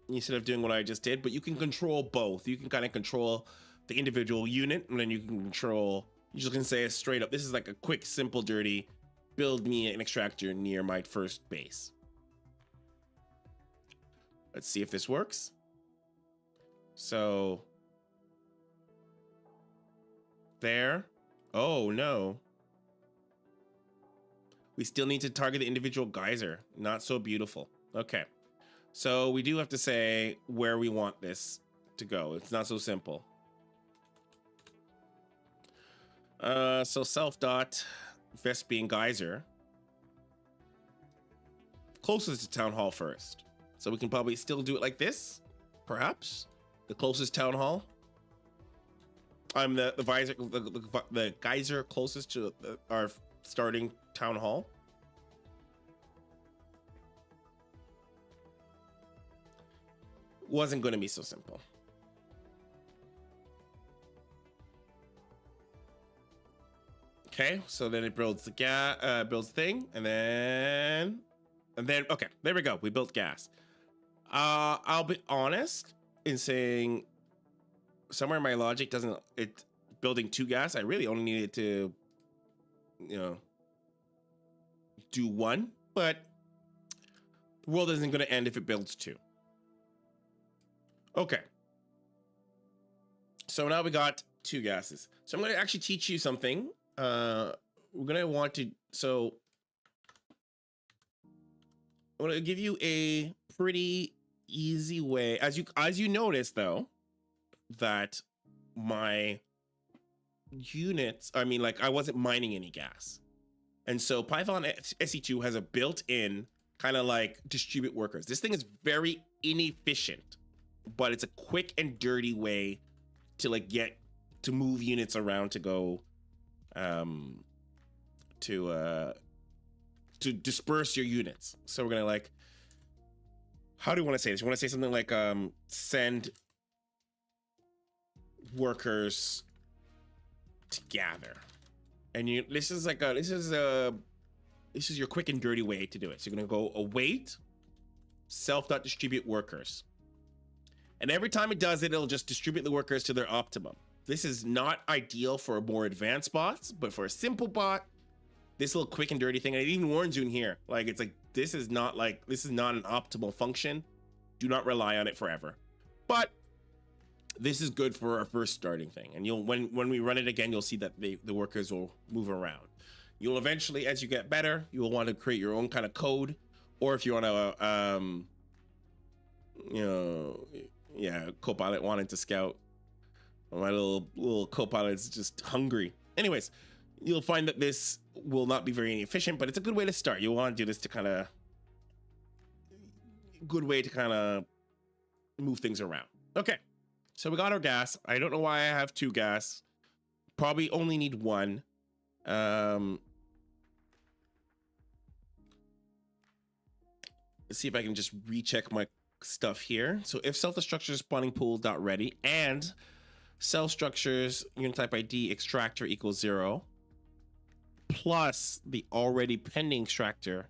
instead of doing what I just did, but you can control both. You can kind of control the individual unit, and then you can control, you just can say it straight up. This is like a quick, simple, dirty, build me an extractor near my first base. Let's see if this works. So there. Oh no. We still need to target the individual geyser. Not so beautiful. Okay. So we do have to say where we want this to go. It's not so simple. So self.Vespian Geyser. Closest to town hall first. So we can probably still do it like this. Perhaps. The closest town hall. I'm the geyser closest to our starting town hall. Wasn't going to be so simple. Okay, so then it builds the builds thing, and then And then, okay, there we go. We built gas. I'll be honest in saying somewhere my logic doesn't, it building 2 gas, I really only needed to, you know, do 1, but the world isn't going to end if it builds 2. Okay. So now we got 2 gases. So I'm going to actually teach you something. We're going to want to, so I'm going to give you a pretty easy way. As you notice though, that my units, I mean, like I wasn't mining any gas. And so Python SE2 has a built-in kind of like distribute workers. This thing is very inefficient, but it's a quick and dirty way to like get to move units around to go to disperse your units. So we're gonna like, how do you want to say this? You want to say something like send workers to gather, and this is your quick and dirty way to do it. So you're gonna go await self.distribute workers, and every time it does it, it'll just distribute the workers to their optimum. This is not ideal for more advanced bots, but for a simple bot, this little quick and dirty thing, and it even warns you in here, like it's like this is not an optimal function. Do not rely on it forever. But this is good for our first starting thing, and you'll when we run it again, you'll see that the workers will move around. You'll eventually, as you get better, you will want to create your own kind of code, or if you want to, Copilot wanted to scout. My little Copilot's just hungry. Anyways, you'll find that this will not be very efficient, but it's a good way to start. You want to do this to kind of move things around. Okay, so we got our gas. I don't know why I have 2 gas. Probably only need 1. Let's see if I can just recheck my stuff here. So if self-destructures spawning pool dot ready and self structures unit type ID extractor equals 0 plus the already pending extractor.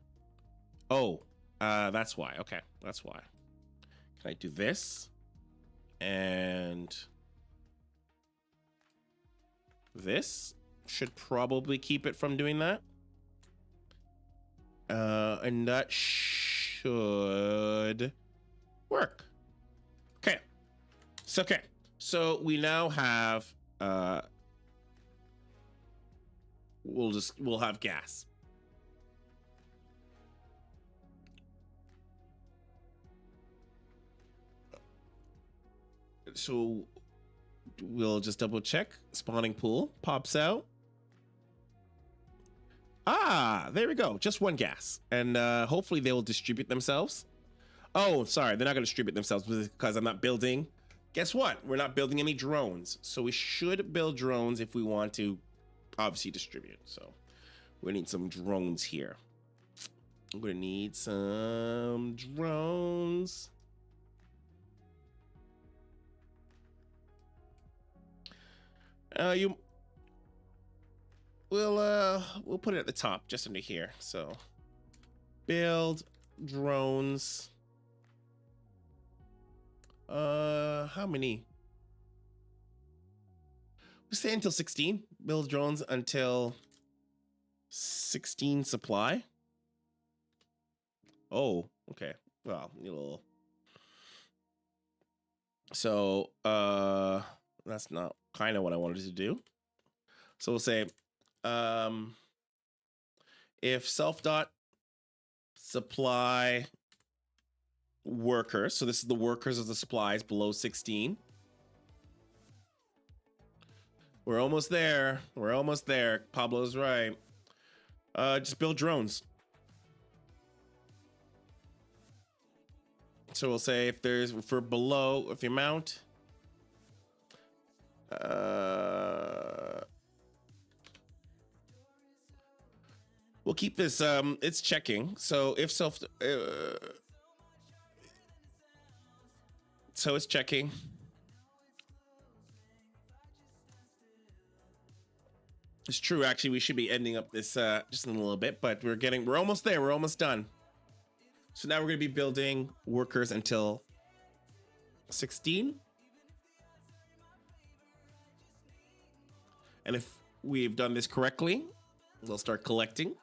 That's why. Okay, that's why. Can I do this? And this should probably keep it from doing that. And that should work. Okay. So we now have we'll have gas. So we'll just double check. Spawning pool pops out. There we go. Just 1 gas. And hopefully they will distribute themselves. Oh, sorry. They're not going to distribute themselves because I'm not building. Guess what? We're not building any drones. So we should build drones if we want to obviously distribute. So we need some drones here. I'm going to need some drones. We'll put it at the top, just under here. So build drones. How many? We say until 16. Build drones until 16 supply. Oh, okay. Well, a little. So that's not kind of what I wanted to do. So we'll say if self dot supply workers, so this is the workers of the supplies below 16. We're almost there. We're almost there. Pablo's right. Just build drones. So we'll say if there's for below, if you mount we'll keep this it's checking. So if self so it's checking. It's true, actually we should be ending up this just in a little bit, but we're almost there. We're almost done. So now we're going to be building workers until 16. And if we've done this correctly, we'll start collecting.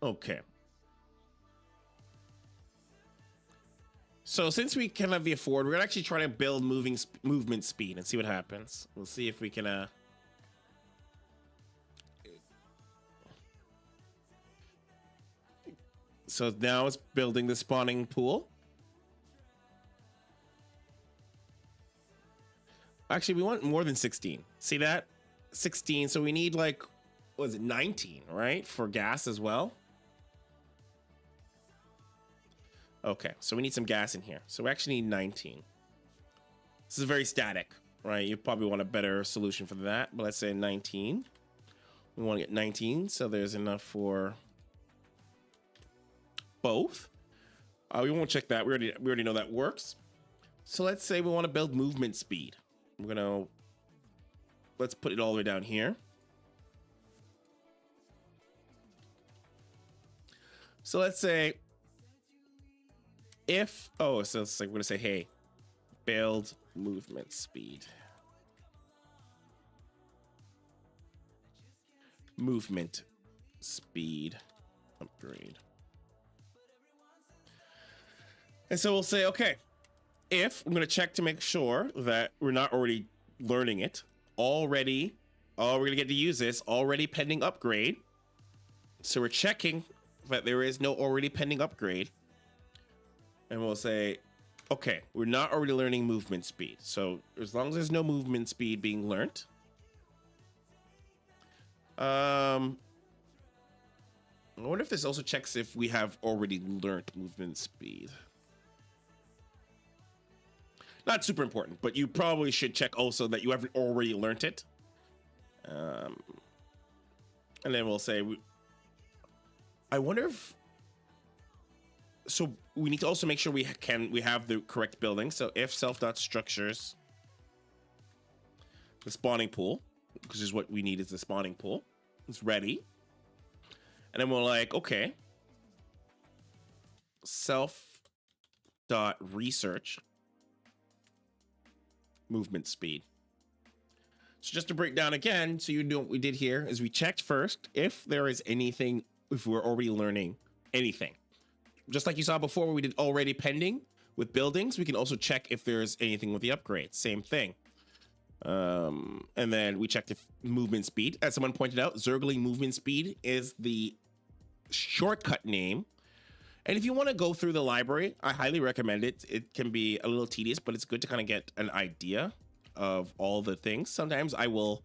Okay. So since we can have the afford, we're gonna actually try to build movement speed and see what happens. We'll see if we can So now it's building the spawning pool. Actually, we want more than 16. See that? 16. So we need like, what is it, 19, right? For gas as well. Okay, so we need some gas in here. So we actually need 19. This is very static, right? You probably want a better solution for that, but let's say 19. We want to get 19, so there's enough for both. We won't check that. We already know that works. So let's say we want to build movement speed. Let's put it all the way down here. So let's say so it's like we're gonna say, hey, build movement speed. Movement speed upgrade. And so we'll say, okay, if I'm going to check to make sure that we're not already learning it already, we're going to get to use this already pending upgrade. So we're checking that there is no already pending upgrade. And we'll say, okay, we're not already learning movement speed. So as long as there's no movement speed being learned, I wonder if this also checks if we have already learned movement speed. Not super important, but you probably should check also that you haven't already learned it. And then we'll say, I wonder if, so we need to also make sure we have the correct building. So if self.structures, the spawning pool, which is what we need is the spawning pool, is ready. And then we're like, okay, self.research movement speed. So just to break down again, so you know what we did here is we checked first if there is anything, if we're already learning anything. Just like you saw before where we did already pending with buildings, we can also check if there's anything with the upgrade. Same thing. And then we checked if movement speed, as someone pointed out, Zergling movement speed is the shortcut name. And if you want to go through the library, I highly recommend it. It can be a little tedious, but it's good to kind of get an idea of all the things. Sometimes you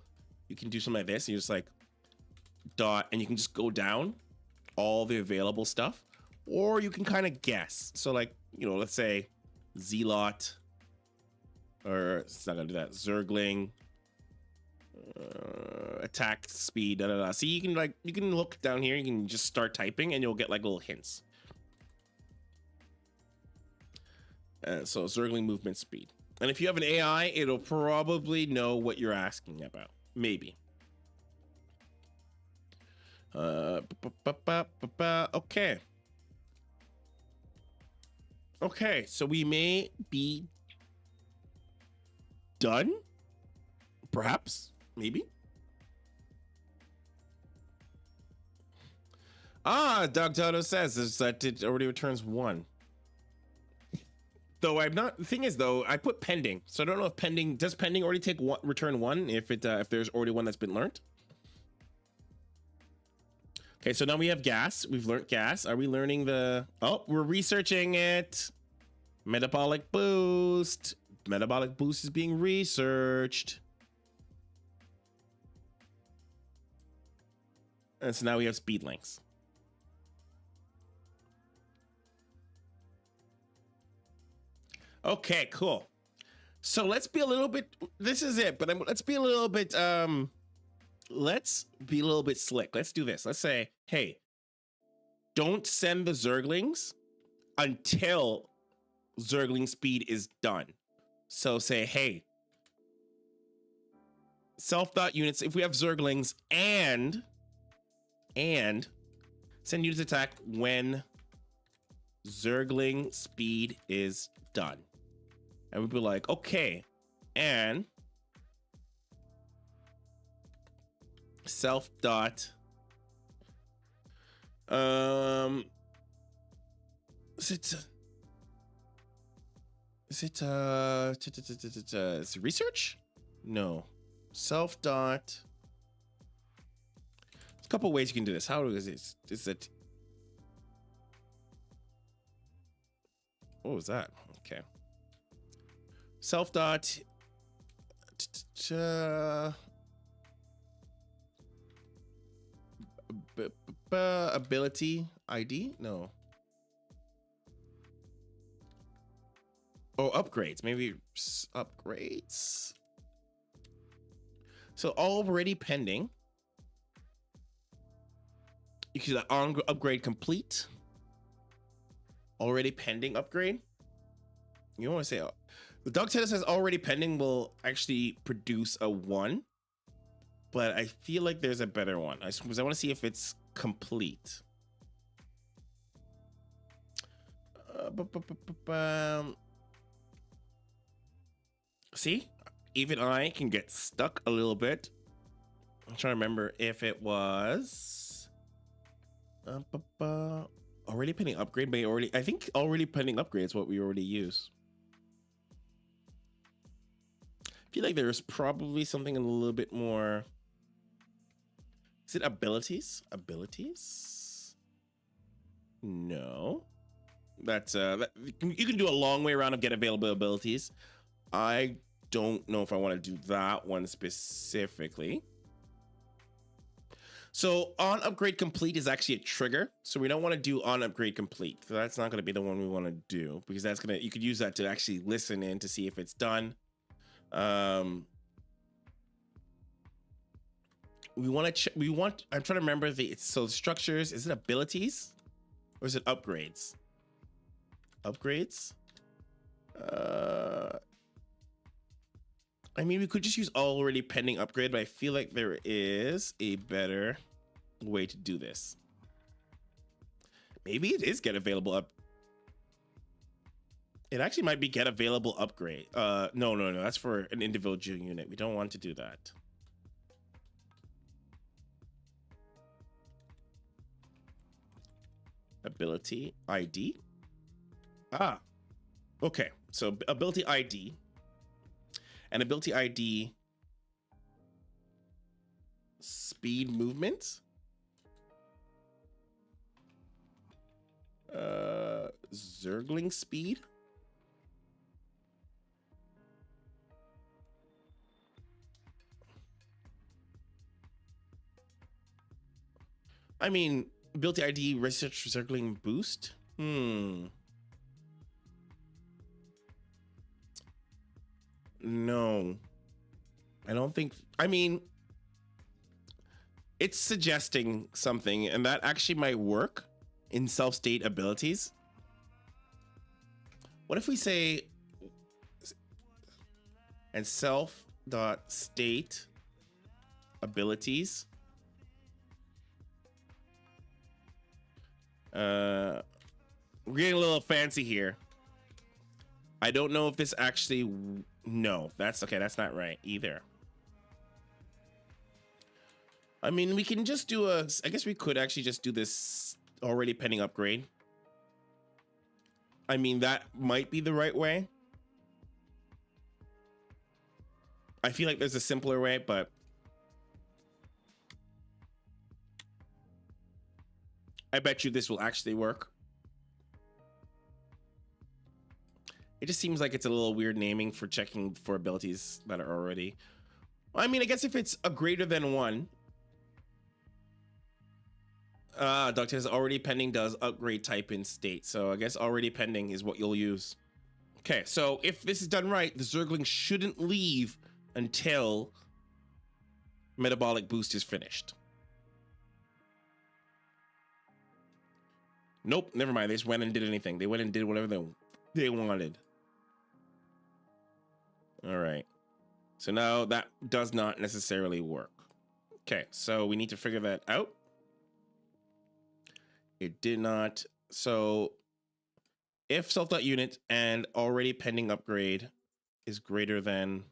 can do something like this. And you just like dot, and you can just go down all the available stuff, or you can kind of guess. So like, let's say Zealot, or it's not gonna do that. Zergling, attack speed, See, you can look down here. You can just start typing, and you'll get like little hints. So Zergling movement speed. And if you have an AI, it'll probably know what you're asking about. Maybe. Okay. Okay, so we may be done. Perhaps. Maybe. Doug Toto says is that it already returns 1. Though I'm not. The thing is, though, I put pending, so I don't know if pending already take return 1 if there's already one that's been learned. Okay, so now we have gas. We've learned gas. Are we learning the? Oh, we're researching it. Metabolic boost. Metabolic boost is being researched. And so now we have speed links. Okay, cool. So let's be a little bit, this is it, but let's be a little bit slick. Let's do this. Let's say, hey, don't send the Zerglings until Zergling speed is done. So say, hey, self.units, if we have Zerglings and send units attack when Zergling speed is done. And we'd be like, okay, and self dot is it research? No. Self dot. There's a couple ways you can do this. How is it? Is it? What was that? Okay. Self dot. Ability ID? No. Oh, upgrades. Maybe upgrades. So already pending. You can on upgrade complete. Already pending upgrade. You don't want to say the dog test says already pending will actually produce a 1, but I feel like there's a better one. I want to see if it's complete. See, even I can get stuck a little bit. I'm trying to remember if it was already pending upgrade, but I think already pending upgrade is what we already use. I feel like there's probably something a little bit more. Is it abilities? Abilities? No. That's you can do a long way around of get available abilities. I don't know if I want to do that one specifically. So on upgrade complete is actually a trigger. So we don't want to do on upgrade complete. So that's not going to be the one we want to do because that's going to, you could use that to actually listen in to see if it's done. I'm trying to remember so structures, is it abilities or is it upgrades? Upgrades? I mean, we could just use already pending upgrade, but I feel like there is a better way to do this. Maybe it is get available up. It actually might be get available upgrade. No. That's for an individual unit. We don't want to do that. Ability ID. Ah, okay. So ability ID. And ability ID speed movement. Zergling speed. I mean, ability ID research Zergling boost. No, I don't think. I mean, it's suggesting something, and that actually might work in self-state abilities. What if we say and self.state abilities? We're getting a little fancy here. I don't know if this actually. No, that's okay. That's not right either. I mean, we can just do I guess we could actually just do this already pending upgrade. I mean, that might be the right way. I feel like there's a simpler way, but I bet you this will actually work. It just seems like it's a little weird naming for checking for abilities that are already. I mean, I guess if it's a greater than 1. Doctor says already pending does upgrade type in state. So I guess already pending is what you'll use. Okay, so if this is done right, the Zergling shouldn't leave until metabolic boost is finished. Nope, never mind. They just went and did anything. They went and did whatever they wanted. All right. So now that does not necessarily work. Okay, so we need to figure that out. It did not. So if self.unit and already pending upgrade is greater than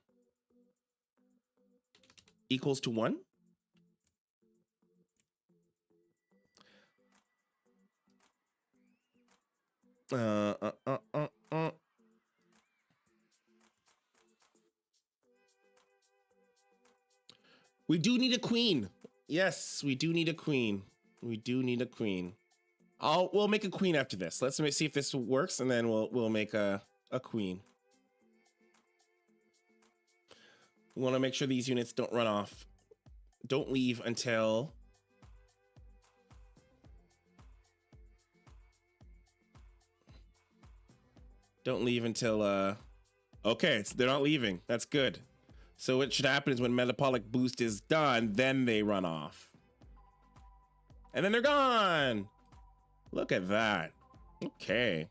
equals to 1. We do need a queen. Yes, we do need a queen. We do need a queen. We'll make a queen after this. Let's see if this works, and then we'll make a queen. We want to make sure these units don't run off. Don't leave until okay, they're not leaving. That's good. So what should happen is when metabolic boost is done, then they run off. And then they're gone. Look at that. Okay.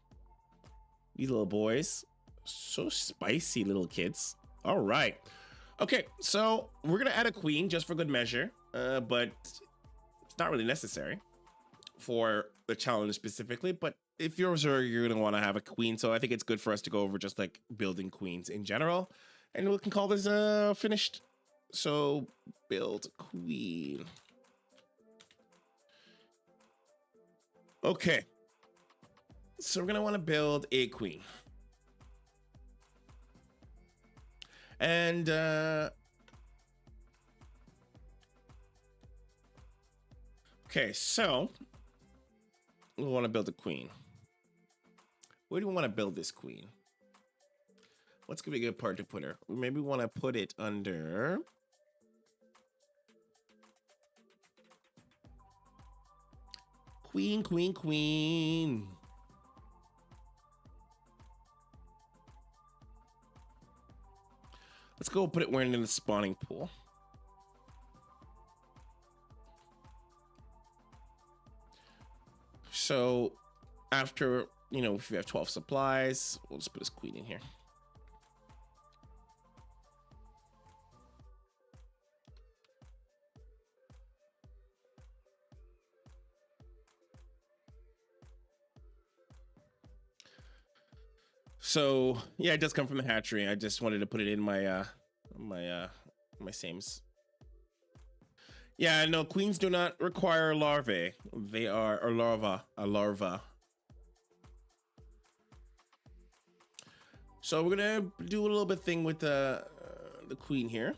These little boys. So spicy, little kids. All right. Okay, so we're going to add a queen just for good measure. But it's not really necessary for the challenge specifically. But if you're Zerg, you're going to want to have a queen. So I think it's good for us to go over just like building queens in general. And we can call this finished. So build queen. Okay. So we're going to want to build a queen. And okay, so we want to build a queen. Where do we want to build this queen? What's gonna be a good part to put her? Maybe we want to put it under queen, queen, queen. Let's go put it where in the spawning pool. So after, you know, if we have 12 supplies, we'll just put this queen in here. So yeah, it does come from the hatchery. I just wanted to put it in my my sames. Yeah, no, queens do not require larvae. They are a larva. So we're gonna do a little bit thing with the queen here.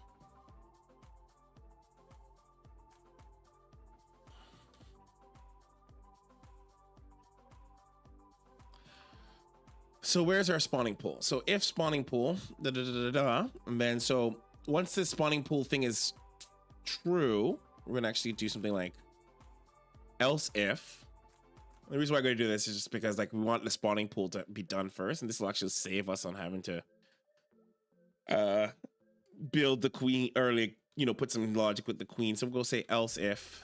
So where's our spawning pool? So if spawning pool, and then so once this spawning pool thing is true, we're gonna actually do something like else if. The reason why I'm gonna do this is just because like we want the spawning pool to be done first, and this will actually save us on having to build the queen or like, you know, put some logic with the queen. So we'll go say else if.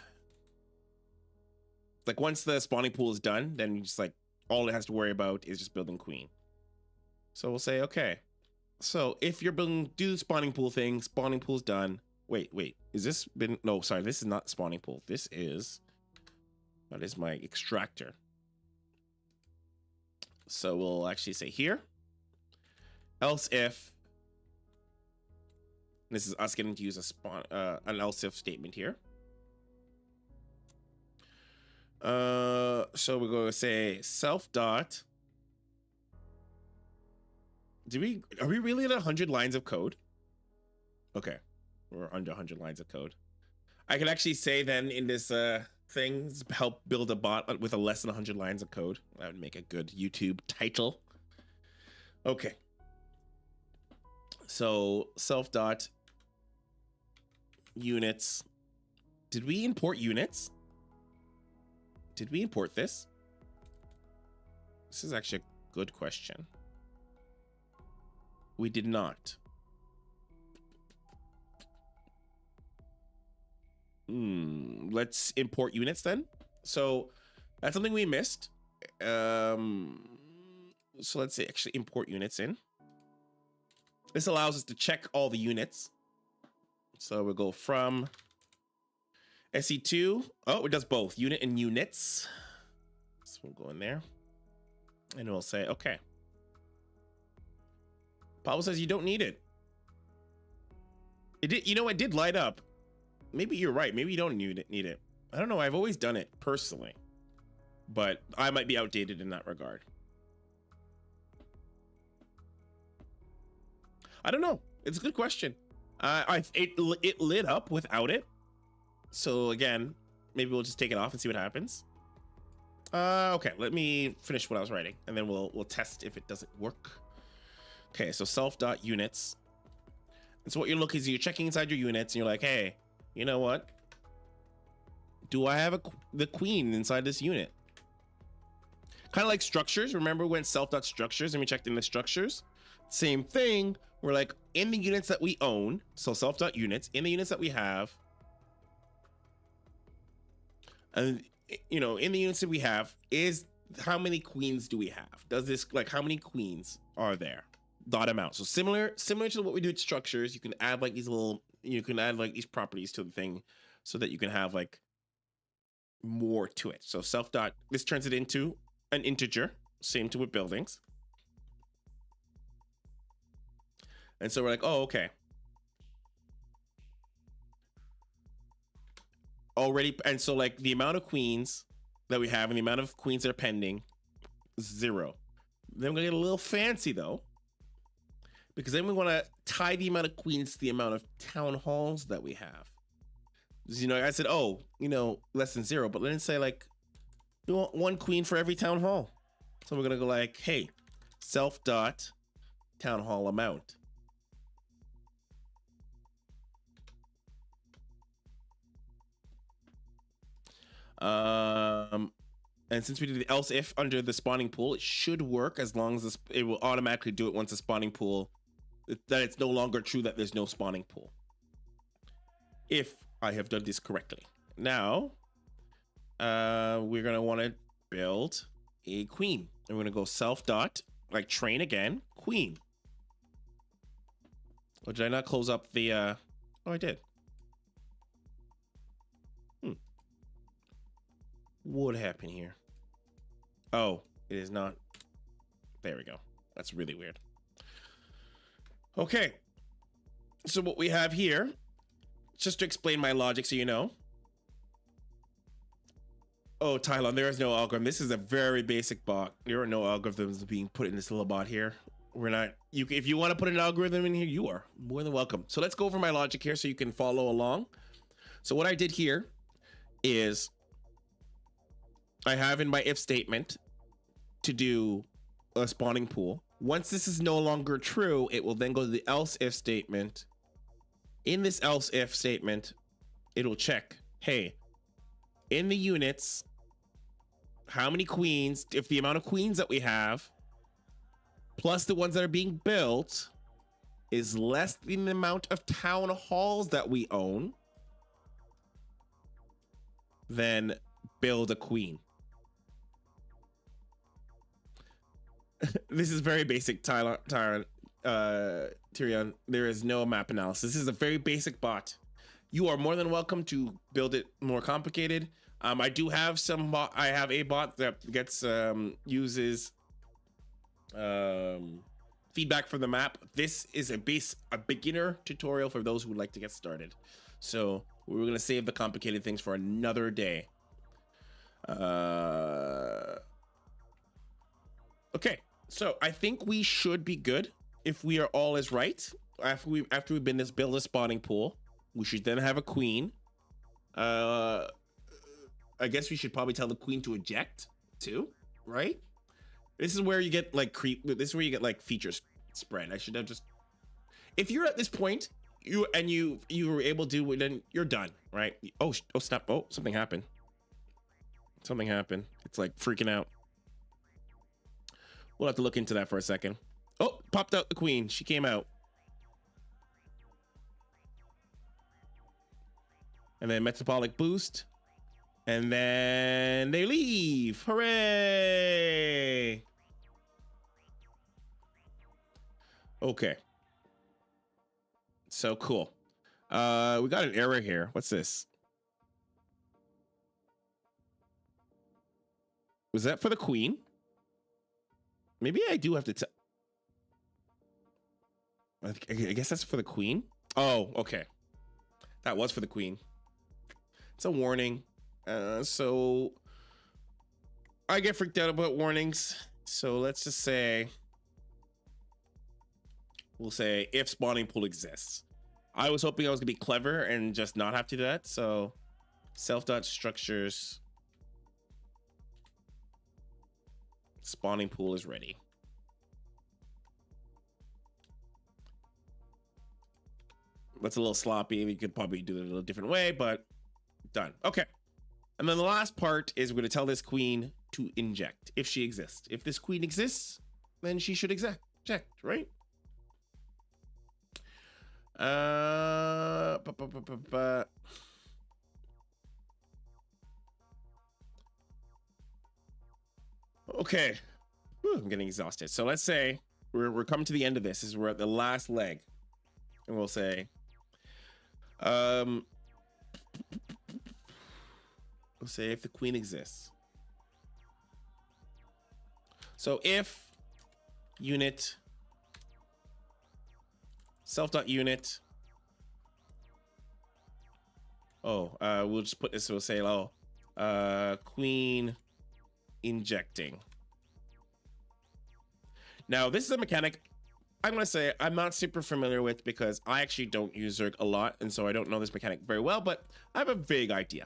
Like once the spawning pool is done, then you just like all it has to worry about is just building queen. So we'll say, okay, so if you're building, do the spawning pool thing, spawning pool's done. Wait, is this been, no, sorry, this is not spawning pool. That is my extractor. So we'll actually say here, else if, this is us getting to use a spawn, an else if statement here. So we're going to say self dot. Are we really at 100 lines of code? Okay, we're under 100 lines of code. I can actually say then in this thing, help build a bot with a less than 100 lines of code. That would make a good YouTube title. Okay. So self dot units. Did we import units? Did we import this? This is actually a good question. We did not. Let's import units then. So that's something we missed. So let's say actually import units in. This allows us to check all the units. So we'll go from SE2. Oh, it does both unit and units. So we'll go in there and we'll say, okay. Pablo says you don't need it. It did, it did light up. Maybe you're right. Maybe you don't need it. I don't know. I've always done it personally, but I might be outdated in that regard. I don't know. It's a good question. It lit up without it. So again, maybe we'll just take it off and see what happens. Okay, let me finish what I was writing, and then we'll test if it doesn't work. Okay, so self.units. And so what you're looking is you're checking inside your units, and you're like, hey, you know what? Do I have the queen inside this unit? Kind of like structures. Remember when self.structures and we checked in the structures? Same thing. We're like in the units that we own. So self.units in the units that we have. And in the units that we have is how many queens do we have? Does this like how many queens are there? Dot amount. So similar to what we do with structures, you can add like these these properties to the thing so that you can have like more to it. So this turns it into an integer, same to with buildings. And so we're like, oh, okay. Already, and so like the amount of queens that we have and the amount of queens that are pending, 0. Then we're gonna get a little fancy though, because then we want to tie the amount of queens to the amount of town halls that we have. I said, oh, less than 0, but let's say like we want 1 queen for every town hall. So we're gonna go like, hey, self.town hall amount. And since we did the else if under the spawning pool, it should work as long as it will automatically do it once the spawning pool, that it's no longer true that there's no spawning pool. If I have done this correctly. Now, we're going to want to build a queen. And we're going to go self dot, like train again, queen. Or did I not close up the, oh, I did. What happened here? Oh, it is not. There we go. That's really weird. Okay. So what we have here, just to explain my logic so you know. Oh, Tylon, there is no algorithm. This is a very basic bot. There are no algorithms being put in this little bot here. We're not, if you want to put an algorithm in here, you are more than welcome. So let's go over my logic here so you can follow along. So what I did here is I have in my if statement to do a spawning pool. Once this is no longer true, it will then go to the else if statement. In this else if statement, it'll check, hey, in the units, how many queens, if the amount of queens that we have, plus the ones that are being built, is less than the amount of town halls that we own, then build a queen. This is very basic, Tyrion. There is no map analysis. This is a very basic bot. You are more than welcome to build it more complicated. I do have I have a bot that gets uses feedback from the map. This is a beginner tutorial for those who would like to get started. So we're gonna save the complicated things for another day. Okay. So I think we should be good if we are all is right. After we've been build a spawning pool, we should then have a queen. I guess we should probably tell the queen to eject too, right? This is where you get like this is where you get like features spread. I should have just, if you're at this point, you were able to, then you're done, right? Oh snap! Oh, something happened. Something happened. It's like freaking out. We'll have to look into that for a second. Oh, popped out the queen. She came out. And then metabolic boost. And then they leave. Hooray! Okay. So cool. We got an error here. What's this? Was that for the queen? Maybe I do have to I guess that's for the queen. Oh, okay. That was for the queen. It's a warning. So I get freaked out about warnings. So let's just say, we'll say if spawning pool exists. I was hoping I was gonna be clever and just not have to do that. So self.structures spawning pool is ready. That's a little sloppy. We could probably do it a little different way, but done. Okay. And then the last part is we're going to tell this queen to inject if she exists. If this queen exists, then she should inject, right? Okay. Whew, I'm getting exhausted. So let's say we're coming to the end of this. We're at the last leg. And we'll say, we'll say if the queen exists. So if unit self.unit. We'll just put this, we'll say, queen injecting. Now, this is a mechanic I'm going to say I'm not super familiar with because I actually don't use Zerg a lot, and so I don't know this mechanic very well, but I have a vague idea.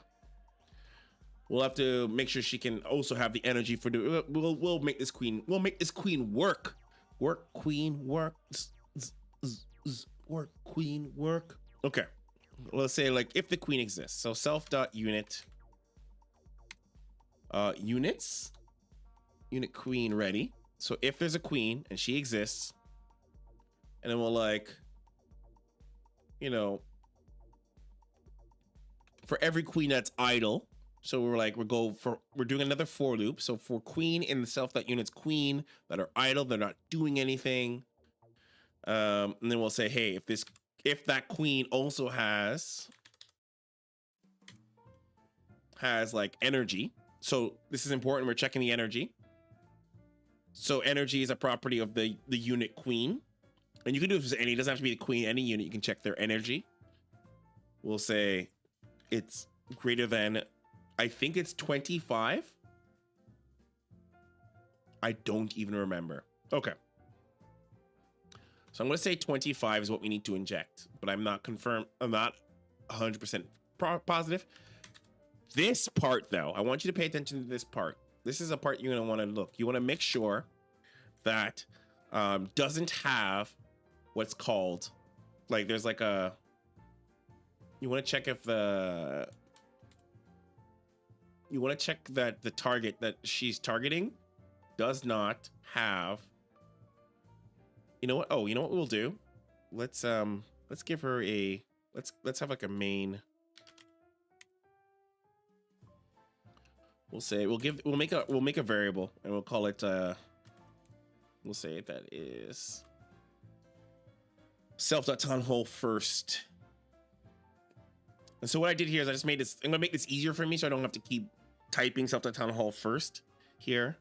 We'll have to make sure she can also have the energy for doing. We'll make this queen. We'll make this queen work. Work, queen, work. Work, queen, work. Okay. Let's say like if the queen exists. So self.unit. Units. Unit queen ready. So if there's a queen and she exists, and then we'll like, you know, for every queen that's idle. So we're doing another for loop. So for queen in the self.unit's queen that are idle, they're not doing anything. And then we'll say, hey, if that queen also has like energy. So this is important. We're checking the energy. So energy is a property of the unit queen. And you can do this with any, it doesn't have to be the queen, any unit, you can check their energy. We'll say it's greater than, I think it's 25. I don't even remember. Okay. So I'm going to say 25 is what we need to inject, but I'm not 100% positive. This part though, I want you to pay attention to this part. This is a part you're going to want to look. You want to make sure that doesn't have what's called, like there's like a, you want to check if you want to check that the target that she's targeting does not have, you know what? Oh, you know what we'll do? Let's give her a, let's have like a main. We'll say, we'll make a variable and we'll call it, we'll say that is self.townhall first. And so what I did here is I just made this, I'm gonna make this easier for me so I don't have to keep typing self.townhall first here.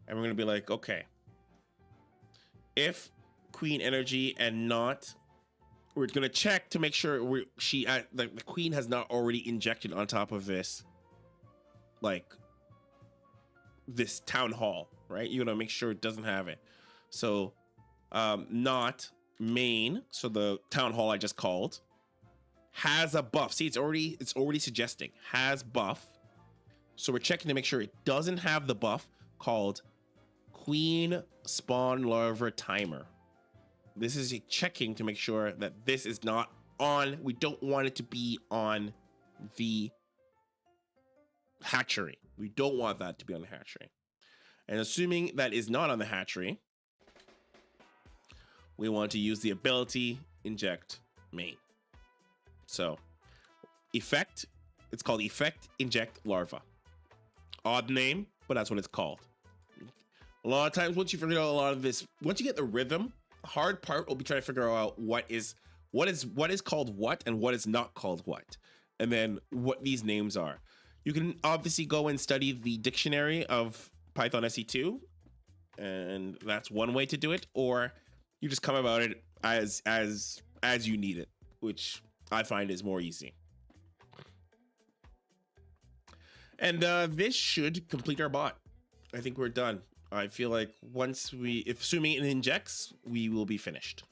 And we're gonna be like, okay, if queen energy and not, we're gonna check to make sure the queen has not already injected on top of this, like this town hall, right? You're gonna make sure it doesn't have it. So not main, so the town hall I just called has a buff. See, it's already suggesting has buff. So we're checking to make sure it doesn't have the buff called queen spawn larva timer. This is checking to make sure that this is not on. We don't want it to be on the hatchery. We don't want that to be on the hatchery. And assuming that is not on the hatchery, we want to use the ability inject main. So effect, it's called effect inject larva. Odd name, but that's what it's called. A lot of times once you figure out a lot of this, once you get the rhythm, the hard part will be trying to figure out what is what is called what and what is not called what, and then what these names are. You can obviously go and study the dictionary of Python SE2, and that's one way to do it, or you just come about it as you need it, which I find is more easy. And this should complete our bot. I think we're done. I feel like once if assuming it injects, we will be finished.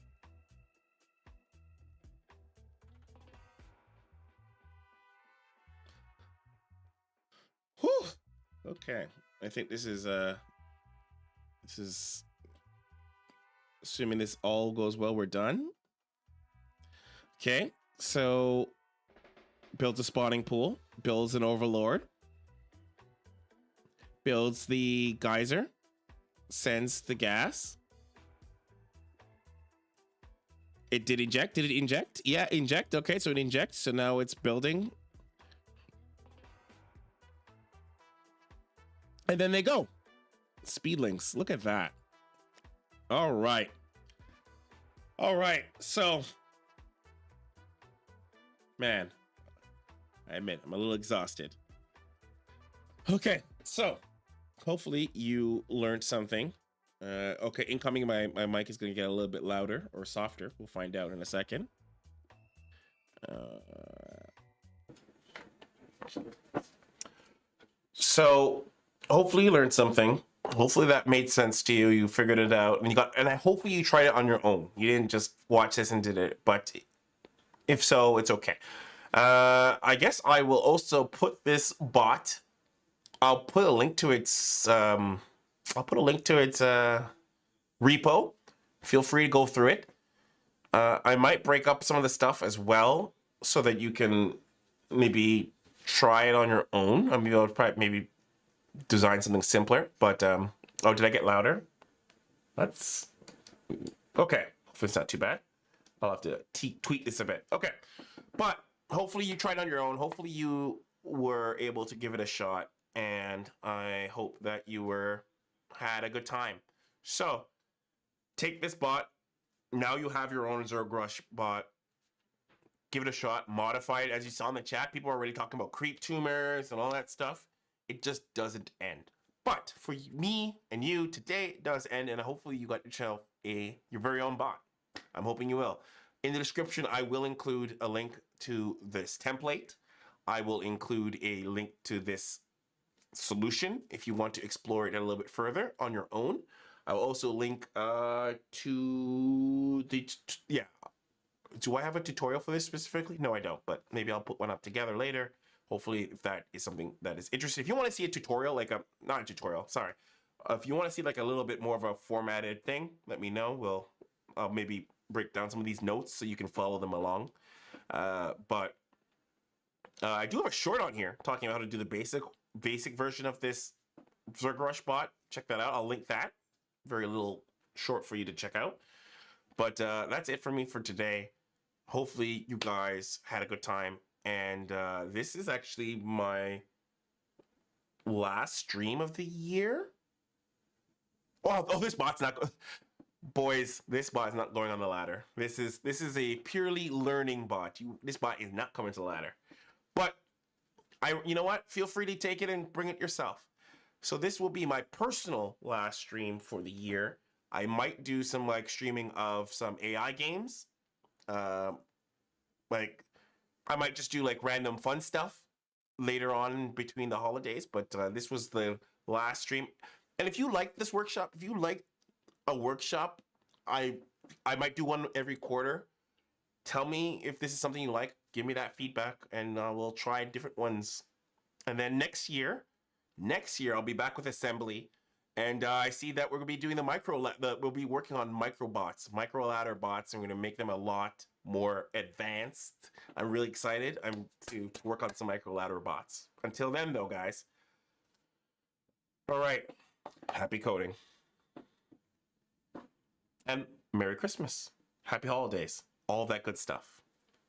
Whew. Okay. I think this is assuming this all goes well, we're done. Okay. So builds a spawning pool, builds an overlord, builds the geyser, sends the gas. It did inject. Did it inject? Yeah, inject. Okay, so it injects. So now it's building. And then they go. Speedlings. Look at that. All right. All right. So, man, I admit I'm a little exhausted. Okay, so hopefully you learned something. Okay, incoming, my mic is going to get a little bit louder or softer. We'll find out in a second. So hopefully you learned something. Hopefully that made sense to you. You figured it out, and hopefully you tried it on your own. You didn't just watch this and did it. But if so, it's okay. I guess I will also put this bot. I'll put a link to its. Repo. Feel free to go through it. I might break up some of the stuff as well, so that you can maybe try it on your own. I mean, I'll probably maybe design something simpler. But oh, did I get louder? That's okay. Hopefully it's not too bad. I'll have to tweak this a bit. Okay, but hopefully you tried it on your own. Hopefully you were able to give it a shot, and I hope that you had a good time. So take this bot. Now you have your own Zerg Rush bot. Give it a shot. Modify it. As you saw in the chat, people are already talking about creep tumors and all that stuff. It just doesn't end. But for me and you, today it does end, and hopefully you got yourself your very own bot. I'm hoping you will. In the description, I will include a link to this template. I will include a link to this solution if you want to explore it a little bit further on your own. I'll also link to the do I have a tutorial for this specifically? No, I don't, but maybe I'll put one up together later. Hopefully, if that is something that is interesting. If you want to see a tutorial, like not a tutorial, sorry. If you want to see like a little bit more of a formatted thing, let me know. I'll maybe break down some of these notes so you can follow them along. But I do have a short on here talking about how to do the basic version of this Zerg Rush bot. Check that out. I'll link that. Very little short for you to check out. But that's it for me for today. Hopefully you guys had a good time. And this is actually my last stream of the year. Oh, this bot's not... Boys, this bot is not going on the ladder. This is a purely learning bot. This bot is not coming to the ladder. But you know what? Feel free to take it and bring it yourself. So this will be my personal last stream for the year. I might do some like streaming of some AI games. Like I might just do like random fun stuff later on between the holidays. But this was the last stream. And if you like this workshop, if you like a workshop, I might do one every quarter. Tell me if this is something you like. Give me that feedback, and we'll try different ones. And then next year I'll be back with assembly, and I see that we're gonna be doing we'll be working on micro ladder bots, and we're gonna make them a lot more advanced. I'm really excited. I'm to work on some micro ladder bots. Until then, though, guys. All right, happy coding. And Merry Christmas, Happy Holidays, all that good stuff.